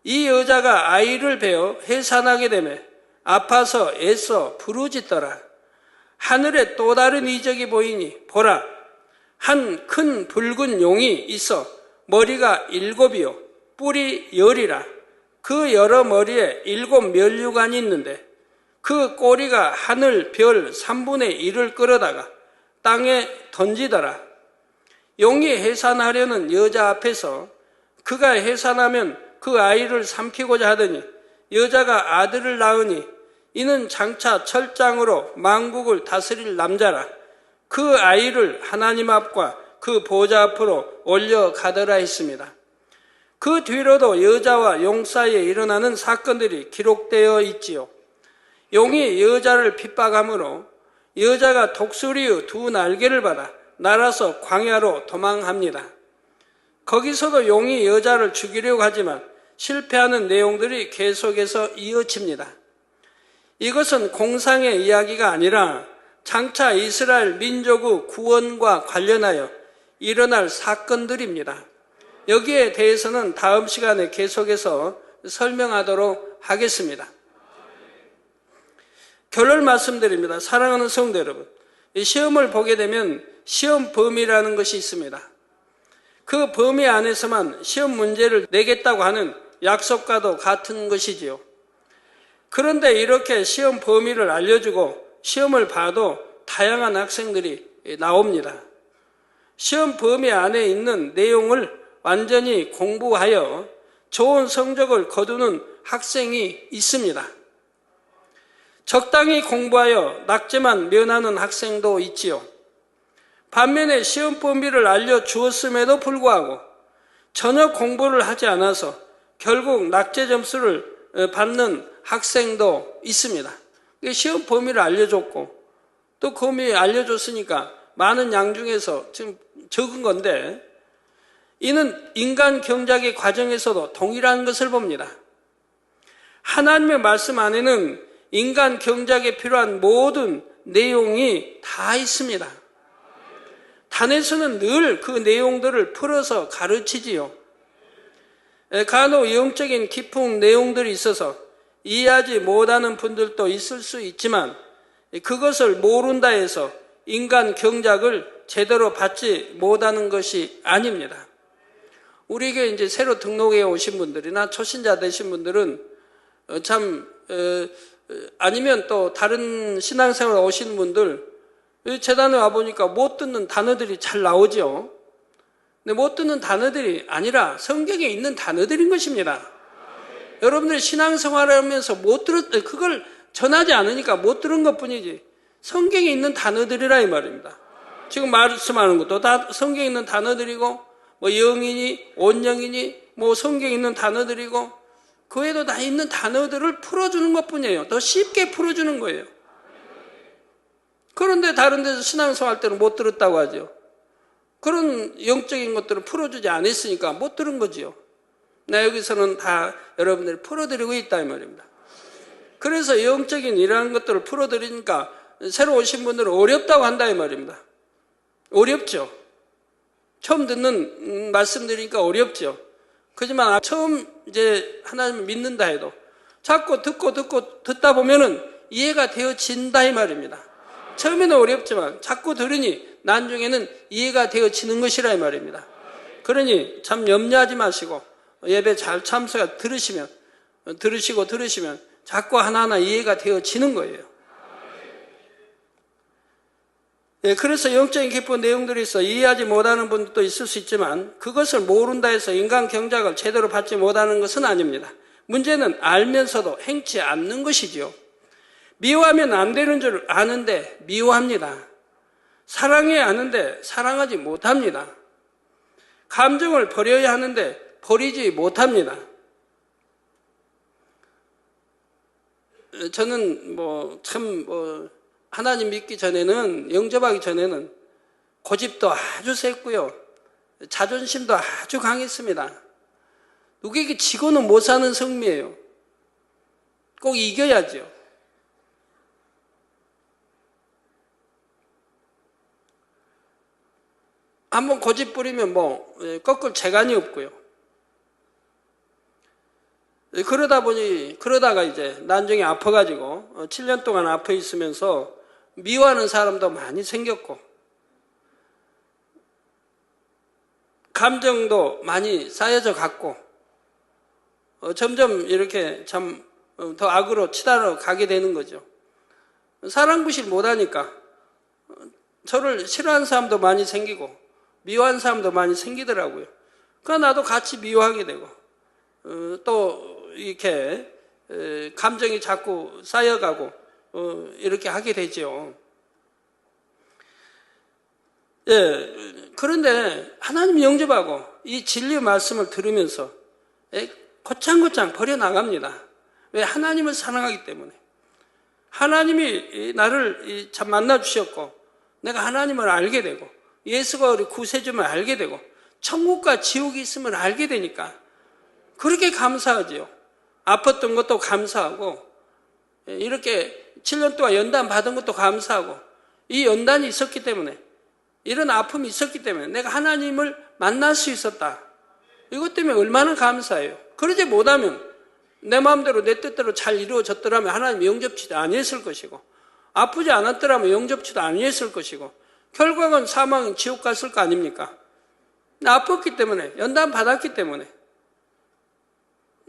이 여자가 아이를 베어 해산하게 되매 아파서 애써 부르짖더라. 하늘에 또 다른 이적이 보이니 보라, 한 큰 붉은 용이 있어 머리가 7이요 뿔이 10이라. 그 여러 머리에 7 면류관이 있는데 그 꼬리가 하늘 별 3분의 1을 끌어다가 땅에 던지더라. 용이 해산하려는 여자 앞에서 그가 해산하면 그 아이를 삼키고자 하더니 여자가 아들을 낳으니 이는 장차 철장으로 만국을 다스릴 남자라. 그 아이를 하나님 앞과 그 보좌 앞으로 올려가더라 했습니다. 그 뒤로도 여자와 용 사이에 일어나는 사건들이 기록되어 있지요. 용이 여자를 핍박함으로 여자가 독수리의 2 날개를 받아 날아서 광야로 도망합니다. 거기서도 용이 여자를 죽이려고 하지만 실패하는 내용들이 계속해서 이어집니다. 이것은 공상의 이야기가 아니라 장차 이스라엘 민족의 구원과 관련하여 일어날 사건들입니다. 여기에 대해서는 다음 시간에 계속해서 설명하도록 하겠습니다. 결론 말씀드립니다. 사랑하는 성도 여러분, 이 시험을 보게 되면 시험 범위라는 것이 있습니다. 그 범위 안에서만 시험 문제를 내겠다고 하는 약속과도 같은 것이지요. 그런데 이렇게 시험 범위를 알려주고 시험을 봐도 다양한 학생들이 나옵니다. 시험 범위 안에 있는 내용을 완전히 공부하여 좋은 성적을 거두는 학생이 있습니다. 적당히 공부하여 낙제만 면하는 학생도 있지요. 반면에 시험 범위를 알려주었음에도 불구하고 전혀 공부를 하지 않아서 결국 낙제 점수를 받는 학생도 있습니다. 시험 범위를 알려줬고 또 범위 알려줬으니까 많은 양 중에서 지금 적은 건데, 이는 인간 경작의 과정에서도 동일한 것을 봅니다. 하나님의 말씀 안에는 인간 경작에 필요한 모든 내용이 다 있습니다. 단에서는 늘 그 내용들을 풀어서 가르치지요. 간혹 영적인 깊은 내용들이 있어서 이해하지 못하는 분들도 있을 수 있지만, 그것을 모른다 해서 인간 경작을 제대로 받지 못하는 것이 아닙니다. 우리에게 이제 새로 등록해 오신 분들이나 초신자 되신 분들은 아니면 또 다른 신앙생활 오시는 분들, 재단에 와보니까 못 듣는 단어들이 잘 나오죠. 근데 못 듣는 단어들이 아니라 성경에 있는 단어들인 것입니다. 여러분들이 신앙생활을 하면서 그걸 전하지 않으니까 못 들은 것 뿐이지, 성경에 있는 단어들이라 이 말입니다. 지금 말씀하는 것도 다 성경에 있는 단어들이고, 뭐 영이니 온영이니 뭐 성경에 있는 단어들이고, 그 외에도 다 있는 단어들을 풀어주는 것 뿐이에요. 더 쉽게 풀어주는 거예요. 그런데 다른 데서 신앙생활 때는 못 들었다고 하죠. 그런 영적인 것들을 풀어주지 않았으니까 못 들은 거지요. 나 여기서는 다 여러분들이 풀어드리고 있다 이 말입니다. 그래서 영적인 이러한 것들을 풀어드리니까 새로 오신 분들은 어렵다고 한다 이 말입니다. 어렵죠. 처음 듣는 말씀드리니까 어렵죠. 그렇지만 처음 이제 하나님을 믿는다 해도 자꾸 듣다 보면은 이해가 되어진다 이 말입니다. 처음에는 어렵지만 자꾸 들으니 나중에는 이해가 되어지는 것이라 이 말입니다. 그러니 참 염려하지 마시고 예배 잘 참석해 들으시고 자꾸 하나하나 이해가 되어지는 거예요. 그래서 영적인 깊은 내용들이 있어 이해하지 못하는 분들도 있을 수 있지만, 그것을 모른다 해서 인간 경작을 제대로 받지 못하는 것은 아닙니다. 문제는 알면서도 행치 않는 것이지요. 미워하면 안 되는 줄 아는데 미워합니다. 사랑해야 하는데 사랑하지 못합니다. 감정을 버려야 하는데 버리지 못합니다. 저는 하나님 믿기 전에는, 영접하기 전에는 고집도 아주 셌고요, 자존심도 아주 강했습니다. 누구에게 지고는 못 사는 성미예요. 꼭 이겨야죠. 한번 고집 부리면 꺾을 재간이 없고요. 그러다가 이제 나중에 아파가지고 7년 동안 아파 있으면서 미워하는 사람도 많이 생겼고, 감정도 많이 쌓여져 갔고, 점점 이렇게 참 더 악으로 치달아 가게 되는 거죠. 사랑부실 못하니까 저를 싫어하는 사람도 많이 생기고 미워하는 사람도 많이 생기더라고요. 그러니까 나도 같이 미워하게 되고, 또 이렇게 감정이 자꾸 쌓여가고 이렇게 하게 되죠. 그런데 하나님 영접하고 이 진리의 말씀을 들으면서 고창고창 버려나갑니다. 왜? 하나님을 사랑하기 때문에. 하나님이 나를 참 만나주셨고, 내가 하나님을 알게 되고, 예수가 우리 구세주를 알게 되고, 천국과 지옥이 있음을 알게 되니까 그렇게 감사하지요. 아팠던 것도 감사하고, 이렇게 7년 동안 연단 받은 것도 감사하고, 이 연단이 있었기 때문에, 이런 아픔이 있었기 때문에 내가 하나님을 만날 수 있었다. 이것 때문에 얼마나 감사해요. 그러지 못하면 내 마음대로 내 뜻대로 잘 이루어졌더라면 하나님 영접치도 아니었을 것이고, 아프지 않았더라면 영접치도 아니었을 것이고, 결국은 사망은 지옥 갔을 거 아닙니까? 아팠기 때문에, 연단 받았기 때문에,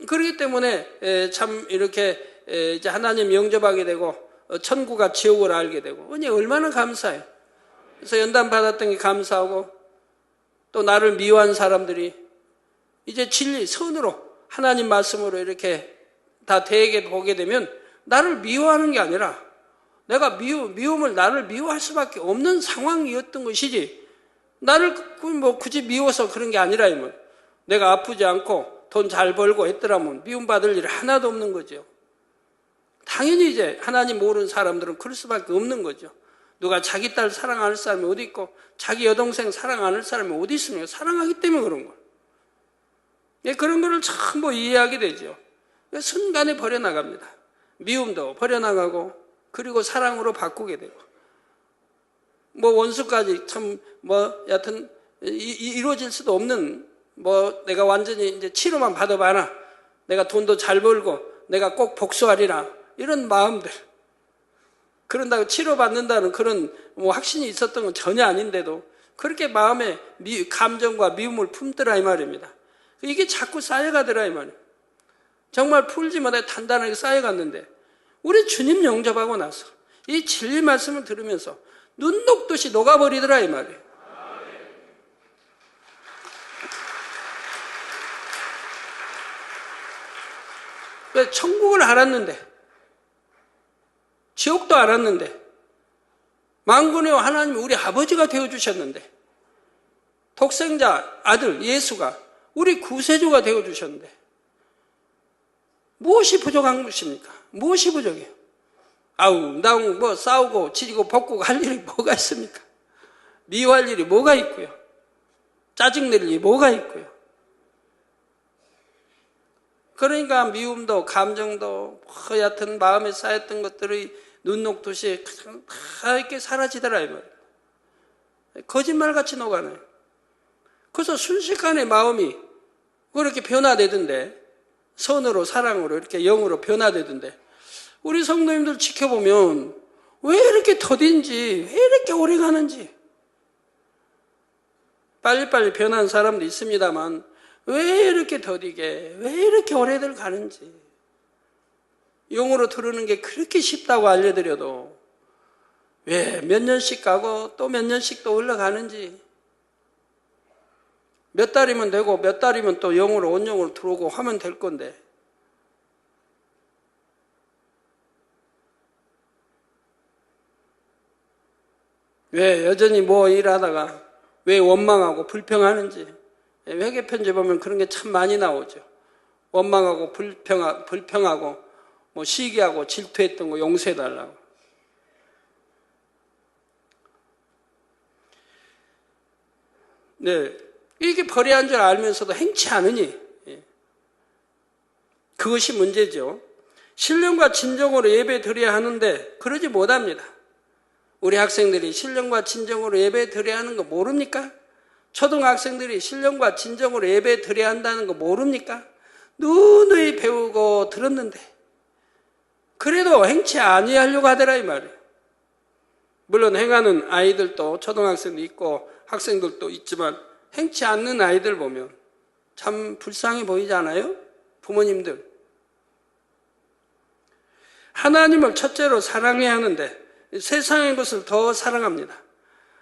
그렇기 때문에 참 이렇게 이제 하나님 영접하게 되고 천국과 지옥을 알게 되고, 얼마나 감사해요. 그래서 연단 받았던 게 감사하고, 또 나를 미워한 사람들이 이제 진리, 선으로 하나님 말씀으로 이렇게 다 대게 보게 되면 나를 미워하는 게 아니라 내가 미움을 나를 미워할 수밖에 없는 상황이었던 것이지, 나를 굳이 미워서 그런 게 아니라, 내가 아프지 않고 돈 잘 벌고 했더라면 미움받을 일 하나도 없는 거죠. 당연히 이제 하나님 모르는 사람들은 그럴 수밖에 없는 거죠. 누가 자기 딸 사랑 안 할 사람이 어디 있고 자기 여동생 사랑 안 할 사람이 어디 있습니까? 사랑하기 때문에 그런 거예요. 예, 그런 거를 전부 이해하게 되죠. 순간에 버려나갑니다. 미움도 버려나가고 그리고 사랑으로 바꾸게 되고 뭐 원수까지 참 뭐 여하튼 이루어질 수도 없는 뭐 내가 완전히 이제 치료만 받아봐라. 내가 돈도 잘 벌고 내가 꼭 복수하리라. 이런 마음들. 그런다고 치료받는다는 그런 뭐 확신이 있었던 건 전혀 아닌데도 그렇게 마음에 감정과 미움을 품더라 이 말입니다. 이게 자꾸 쌓여가더라 이 말이에요. 정말 풀지 못해 단단하게 쌓여갔는데 우리 주님 영접하고 나서 이 진리 말씀을 들으면서 눈 녹듯이 녹아버리더라 이 말이에요. 왜 천국을 알았는데 지옥도 알았는데 만군의 하나님이 우리 아버지가 되어주셨는데 독생자 아들 예수가 우리 구세주가 되어주셨는데 무엇이 부족한 것입니까? 무엇이 부족해요? 아우 나 뭐 싸우고 지지고 볶고 할 일이 뭐가 있습니까? 미워할 일이 뭐가 있고요? 짜증낼 일이 뭐가 있고요? 그러니까 미움도 감정도 여하튼 마음에 쌓였던 것들이 눈 녹듯이 다 이렇게 사라지더라 이 말이에요. 거짓말같이 녹아나요. 그래서 순식간에 마음이 그렇게 변화되던데 선으로 사랑으로 이렇게 영으로 변화되던데 우리 성도님들 지켜보면 왜 이렇게 더딘지 왜 이렇게 오래 가는지 빨리빨리 변한 사람도 있습니다만 왜 이렇게 더디게 왜 이렇게 오래들 가는지 영으로 들으는 게 그렇게 쉽다고 알려드려도 왜 몇 년씩 가고 또 몇 년씩 또 올라가는지 몇 달이면 되고 몇 달이면 또 영으로 온영으로 들어오고 하면 될 건데 왜 여전히 뭐 일하다가 왜 원망하고 불평하는지 회개편지 보면 그런 게 참 많이 나오죠. 원망하고 불평하고 뭐 시기하고 질투했던 거 용서해달라고. 네, 이게 벌해한 줄 알면서도 행치 않으니 그것이 문제죠. 신령과 진정으로 예배 드려야 하는데 그러지 못합니다. 우리 학생들이 신령과 진정으로 예배 드려야 하는 거 모릅니까? 초등학생들이 신령과 진정으로 예배 드려야 한다는 거 모릅니까? 누누이 배우고 들었는데 그래도 행치 아니하려고 하더라 이 말이에요. 물론 행하는 아이들도 초등학생도 있고 학생들도 있지만 행치 않는 아이들 보면 참 불쌍해 보이지 않아요? 부모님들. 하나님을 첫째로 사랑해야 하는데 세상의 것을 더 사랑합니다.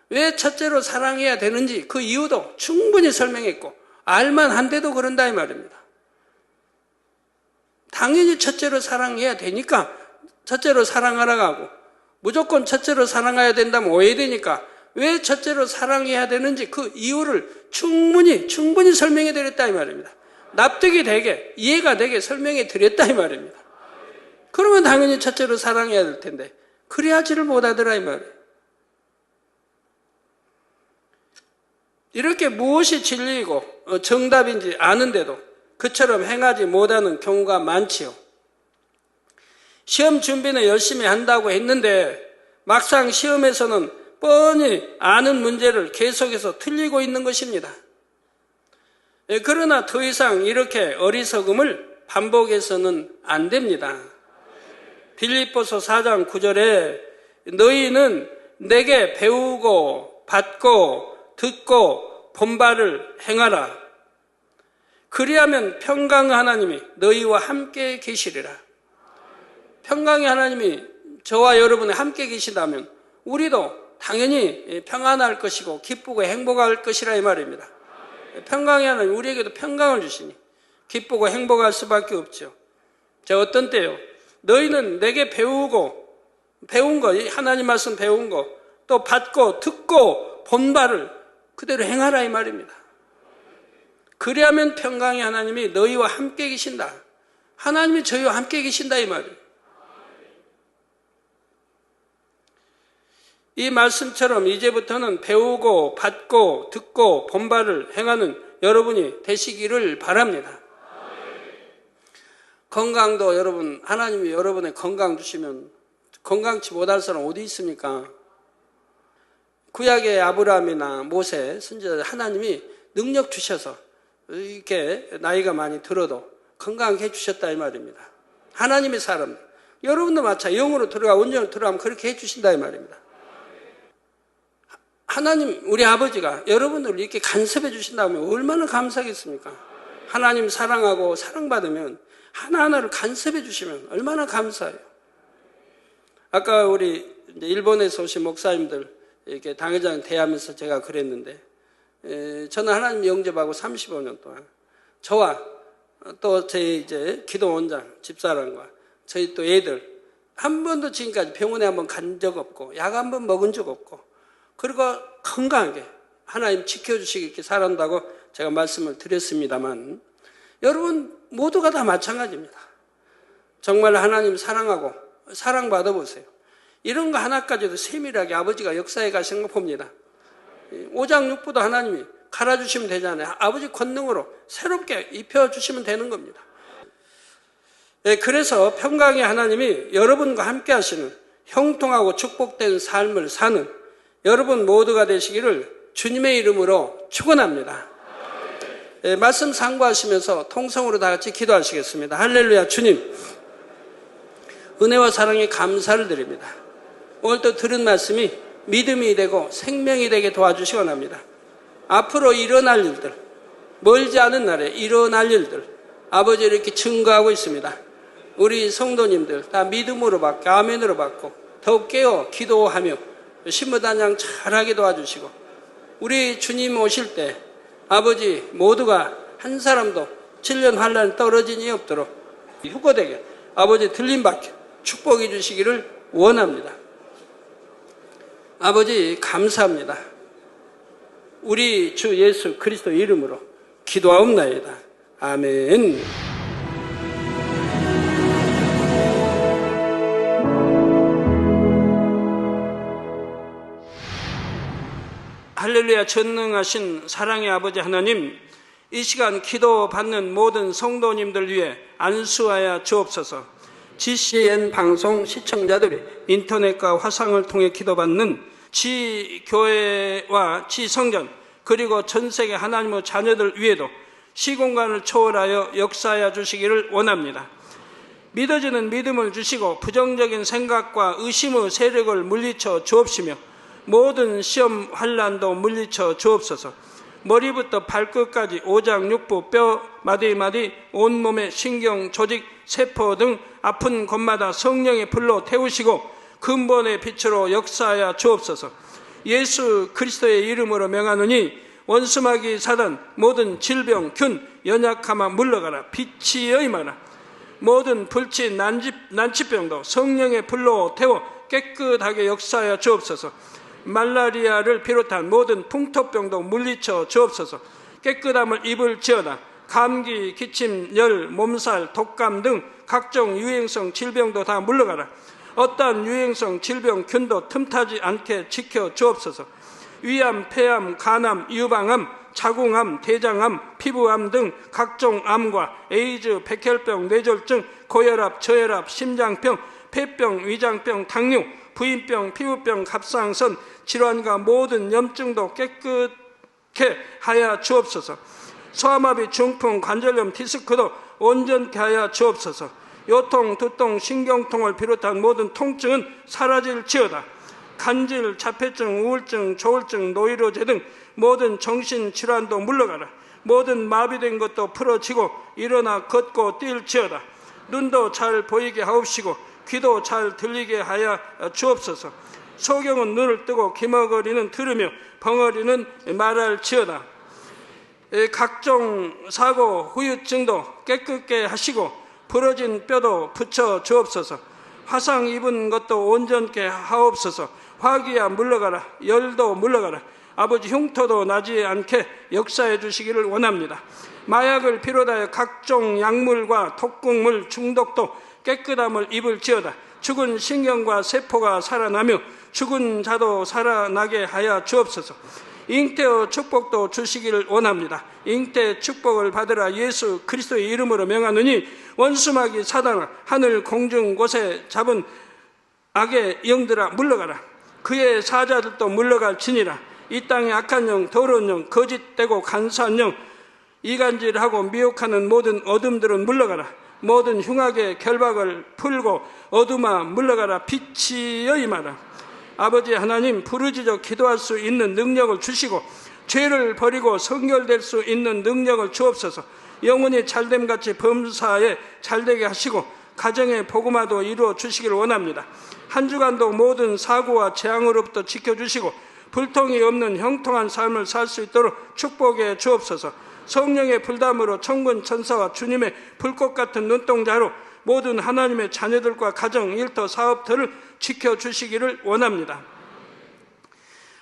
왜 첫째로 사랑해야 되는지 그 이유도 충분히 설명했고 알만한데도 그런다 이 말입니다. 당연히 첫째로 사랑해야 되니까 첫째로 사랑하라고 하고 무조건 첫째로 사랑해야 된다면 오해되니까 왜 첫째로 사랑해야 되는지 그 이유를 충분히 설명해 드렸다 이 말입니다. 납득이 되게 이해가 되게 설명해 드렸다 이 말입니다. 그러면 당연히 첫째로 사랑해야 될 텐데 그래야지를 못하더라 이 말이에요. 이렇게 무엇이 진리이고 정답인지 아는데도 그처럼 행하지 못하는 경우가 많지요. 시험 준비는 열심히 한다고 했는데 막상 시험에서는 뻔히 아는 문제를 계속해서 틀리고 있는 것입니다. 그러나 더 이상 이렇게 어리석음을 반복해서는 안 됩니다. 빌립보서 4장 9절에 너희는 내게 배우고 받고 듣고 본바를 행하라. 그리하면 평강의 하나님이 너희와 함께 계시리라. 평강의 하나님이 저와 여러분이 함께 계시다면 우리도 당연히 평안할 것이고 기쁘고 행복할 것이라 이 말입니다. 평강의 하나님 우리에게도 평강을 주시니 기쁘고 행복할 수밖에 없죠. 자, 어떤 때요? 너희는 내게 배운 거, 하나님 말씀 배운 거, 또 받고 듣고 본 바를 그대로 행하라 이 말입니다. 그리하면 평강의 하나님이 너희와 함께 계신다. 하나님이 저희와 함께 계신다 이 말이에요. 이 말씀처럼 이제부터는 배우고 받고 듣고 본바를 행하는 여러분이 되시기를 바랍니다. 건강도 여러분, 하나님이 여러분의 건강 주시면 건강치 못할 사람 어디 있습니까? 구약의 아브라함이나 모세, 선지자들 하나님이 능력 주셔서 이렇게 나이가 많이 들어도 건강하게 해주셨다 이 말입니다. 하나님의 사람, 여러분도 마찬가지 영으로 들어가 온전히 들어가면 그렇게 해주신다 이 말입니다. 하나님, 우리 아버지가 여러분들을 이렇게 간섭해 주신다면 얼마나 감사하겠습니까? 하나님 사랑하고 사랑받으면 하나하나를 간섭해 주시면 얼마나 감사해요. 아까 우리 일본에서 오신 목사님들 이렇게 당회장 대하면서 제가 그랬는데, 저는 하나님 영접하고 35년 동안 저와 또 제 이제 기도원장 집사람과 저희 또 애들 한 번도 지금까지 병원에 한번 간 적 없고 약 한 번 먹은 적 없고, 그리고 건강하게 하나님 지켜주시기 이렇게 살아온다고 제가 말씀을 드렸습니다만, 여러분 모두가 다 마찬가지입니다. 정말 하나님 사랑하고 사랑받아 보세요. 이런 거 하나까지도 세밀하게 아버지가 역사에 가신 거 봅니다. 오장육부도 하나님이 갈아주시면 되잖아요. 아버지 권능으로 새롭게 입혀주시면 되는 겁니다. 그래서 평강의 하나님이 여러분과 함께 하시는 형통하고 축복된 삶을 사는 여러분 모두가 되시기를 주님의 이름으로 축원합니다. 말씀 상고하시면서 통성으로 다 같이 기도하시겠습니다. 할렐루야. 주님, 은혜와 사랑에 감사를 드립니다. 오늘 또 들은 말씀이 믿음이 되고 생명이 되게 도와주시기 원합니다. 앞으로 일어날 일들, 멀지 않은 날에 일어날 일들 아버지를 이렇게 증거하고 있습니다. 우리 성도님들 다 믿음으로 받고 아멘으로 받고 더욱 깨어 기도하며 신부단장 잘하게 도와주시고, 우리 주님 오실 때 아버지 모두가 한 사람도 질련 환란 떨어진 이 없도록 휴거되게 아버지 들림받게 축복해 주시기를 원합니다. 아버지 감사합니다. 우리 주 예수 그리스도 이름으로 기도하옵나이다. 아멘. 할렐루야. 전능하신 사랑의 아버지 하나님, 이 시간 기도 받는 모든 성도님들 위해 안수하여 주옵소서. GCN 방송 시청자들이 인터넷과 화상을 통해 기도받는 지교회와 지성전 그리고 전세계 하나님의 자녀들 위에도 시공간을 초월하여 역사하여 주시기를 원합니다. 믿어지는 믿음을 주시고 부정적인 생각과 의심의 세력을 물리쳐 주옵시며 모든 시험 환난도 물리쳐 주옵소서. 머리부터 발끝까지 오장육부 뼈 마디마디 온몸의 신경 조직 세포 등 아픈 곳마다 성령의 불로 태우시고 근본의 빛으로 역사하여 주옵소서. 예수 그리스도의 이름으로 명하노니 원수마귀 사단 모든 질병 균 연약함아 물러가라. 빛이 임하라. 모든 불치 난치병도 성령의 불로 태워 깨끗하게 역사하여 주옵소서. 말라리아를 비롯한 모든 풍토병도 물리쳐 주옵소서. 깨끗함을 입을지어다. 감기, 기침, 열, 몸살, 독감 등 각종 유행성 질병도 다 물러가라. 어떠한 유행성 질병 균도 틈타지 않게 지켜 주옵소서. 위암, 폐암, 간암, 유방암, 자궁암, 대장암, 피부암 등 각종 암과 에이즈, 백혈병, 뇌졸중, 고혈압, 저혈압, 심장병, 폐병, 위장병, 당뇨, 부인병, 피부병, 갑상선, 질환과 모든 염증도 깨끗게 하여 주옵소서. 소아마비, 중풍, 관절염, 디스크도 온전케 하여 주옵소서. 요통, 두통, 신경통을 비롯한 모든 통증은 사라질지어다. 간질, 자폐증, 우울증, 조울증, 노이로제 등 모든 정신질환도 물러가라. 모든 마비된 것도 풀어지고 일어나 걷고 뛸지어다. 눈도 잘 보이게 하옵시고 귀도 잘 들리게 하여 주옵소서. 소경은 눈을 뜨고 기머거리는 들으며 벙어리는 말할지어다. 각종 사고 후유증도 깨끗게 하시고 부러진 뼈도 붙여 주옵소서. 화상 입은 것도 온전케 하옵소서. 화기야 물러가라. 열도 물러가라. 아버지 흉터도 나지 않게 역사해 주시기를 원합니다. 마약을 비롯하여 각종 약물과 독극물 중독도 깨끗함을 입을지어다. 죽은 신경과 세포가 살아나며 죽은 자도 살아나게 하여 주옵소서. 잉태의 축복도 주시기를 원합니다. 잉태 축복을 받으라 예수 그리스도의 이름으로 명하노니 원수마귀 사단아 하늘 공중 곳에 잡은 악의 영들아 물러가라. 그의 사자들도 물러갈지니라. 이 땅의 악한 영, 더러운 영, 거짓되고 간사한 영, 이간질하고 미혹하는 모든 어둠들은 물러가라. 모든 흉악의 결박을 풀고 어둠아 물러가라. 빛이여 임하라. 아버지 하나님, 부르짖어 기도할 수 있는 능력을 주시고 죄를 버리고 성결될 수 있는 능력을 주옵소서. 영혼이 잘됨같이 범사에 잘되게 하시고 가정의 복음화도 이루어 주시기를 원합니다. 한 주간도 모든 사고와 재앙으로부터 지켜주시고 불통이 없는 형통한 삶을 살 수 있도록 축복해 주옵소서. 성령의 불담으로 천군 천사와 주님의 불꽃 같은 눈동자로 모든 하나님의 자녀들과 가정, 일터, 사업들을 지켜주시기를 원합니다.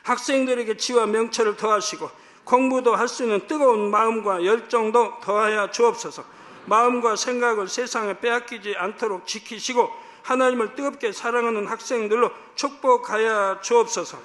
학생들에게 지와 명철을 더하시고 공부도 할 수 있는 뜨거운 마음과 열정도 더하여 주옵소서. 마음과 생각을 세상에 빼앗기지 않도록 지키시고 하나님을 뜨겁게 사랑하는 학생들로 축복하여 주옵소서.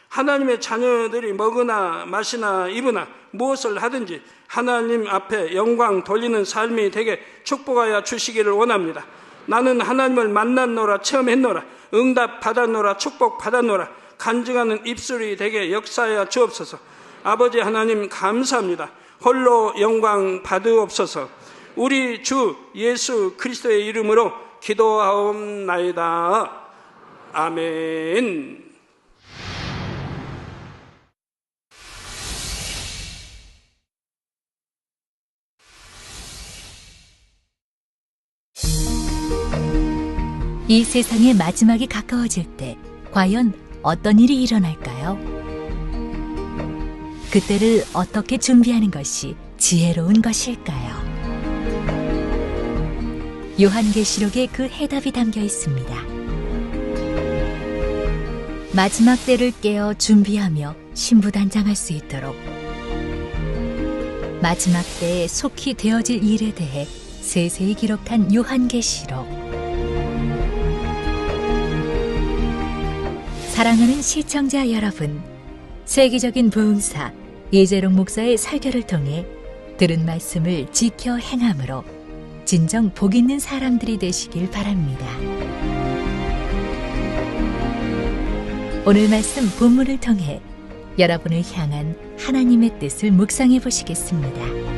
하나님의 자녀들이 먹으나 마시나 입으나 무엇을 하든지 하나님 앞에 영광 돌리는 삶이 되게 축복하여 주시기를 원합니다. 나는 하나님을 만났노라, 체험했노라, 응답 받았노라, 축복 받았노라, 간증하는 입술이 되게 역사하여 주옵소서. 아버지 하나님 감사합니다. 홀로 영광 받으옵소서. 우리 주 예수 그리스도의 이름으로 기도하옵나이다. 아멘. 이 세상의 마지막이 가까워질 때 과연 어떤 일이 일어날까요? 그때를 어떻게 준비하는 것이 지혜로운 것일까요? 요한계시록에 그 해답이 담겨 있습니다. 마지막 때를 깨어 준비하며 신부단장할 수 있도록 마지막 때에 속히 되어질 일에 대해 세세히 기록한 요한계시록. 사랑하는 시청자 여러분, 세계적인 부흥사 이재롱 목사의 설교를 통해 들은 말씀을 지켜 행함으로 진정 복 있는 사람들이 되시길 바랍니다. 오늘 말씀 본문을 통해 여러분을 향한 하나님의 뜻을 묵상해 보시겠습니다.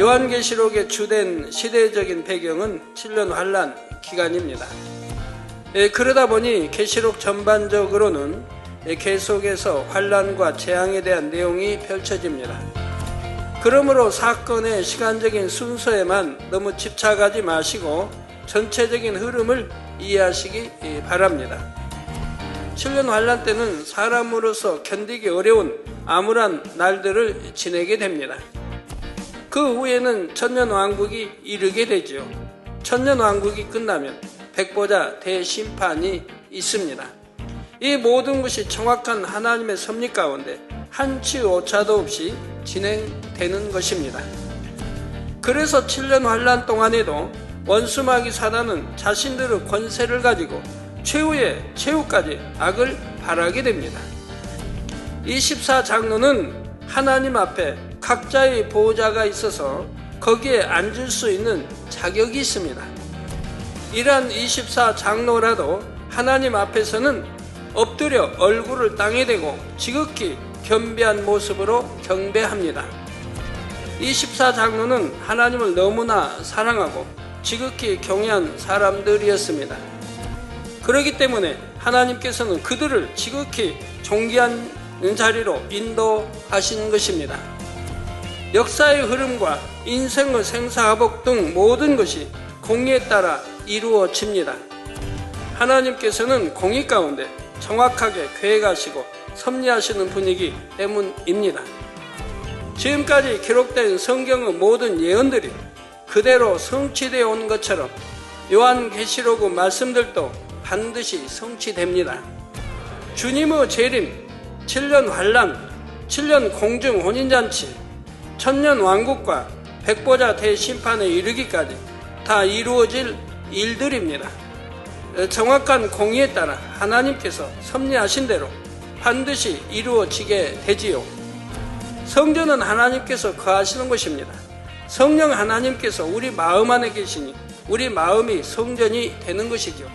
요한계시록의 주된 시대적인 배경은 7년 환란 기간입니다. 그러다 보니 계시록 전반적으로는 계속해서 환란과 재앙에 대한 내용이 펼쳐집니다. 그러므로 사건의 시간적인 순서에만 너무 집착하지 마시고 전체적인 흐름을 이해하시기 바랍니다. 7년 환란 때는 사람으로서 견디기 어려운 암울한 날들을 지내게 됩니다. 그 후에는 천년왕국이 이르게 되지요. 천년왕국이 끝나면 백보자 대심판이 있습니다. 이 모든 것이 정확한 하나님의 섭리 가운데 한치 오차도 없이 진행되는 것입니다. 그래서 7년 환란 동안에도 원수마귀 사단은 자신들의 권세를 가지고 최후의 최후까지 악을 바라게 됩니다. 이 14장로는 하나님 앞에 각자의 보호자가 있어서 거기에 앉을 수 있는 자격이 있습니다. 이러한 24장로라도 하나님 앞에서는 엎드려 얼굴을 땅에 대고 지극히 겸비한 모습으로 경배합니다. 24장로는 하나님을 너무나 사랑하고 지극히 경외한 사람들이었습니다. 그렇기 때문에 하나님께서는 그들을 지극히 존귀한 자리로 인도하신 것입니다. 역사의 흐름과 인생의 생사화복 등 모든 것이 공의에 따라 이루어집니다. 하나님께서는 공의 가운데 정확하게 계획하시고 섭리하시는 분이기 때문입니다. 지금까지 기록된 성경의 모든 예언들이 그대로 성취되어 온 것처럼 요한계시록의 말씀들도 반드시 성취됩니다. 주님의 재림, 7년 환란, 7년 공중 혼인잔치, 천년 왕국과 백보자 대심판에 이르기까지 다 이루어질 일들입니다. 정확한 공의에 따라 하나님께서 섭리하신 대로 반드시 이루어지게 되지요. 성전은 하나님께서 거하시는 곳입니다. 성령 하나님께서 우리 마음 안에 계시니 우리 마음이 성전이 되는 것이죠.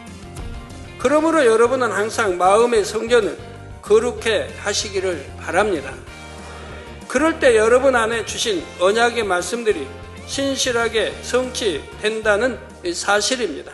그러므로 여러분은 항상 마음의 성전을 거룩해 하시기를 바랍니다. 그럴 때 여러분 안에 주신 언약의 말씀들이 신실하게 성취된다는 사실입니다.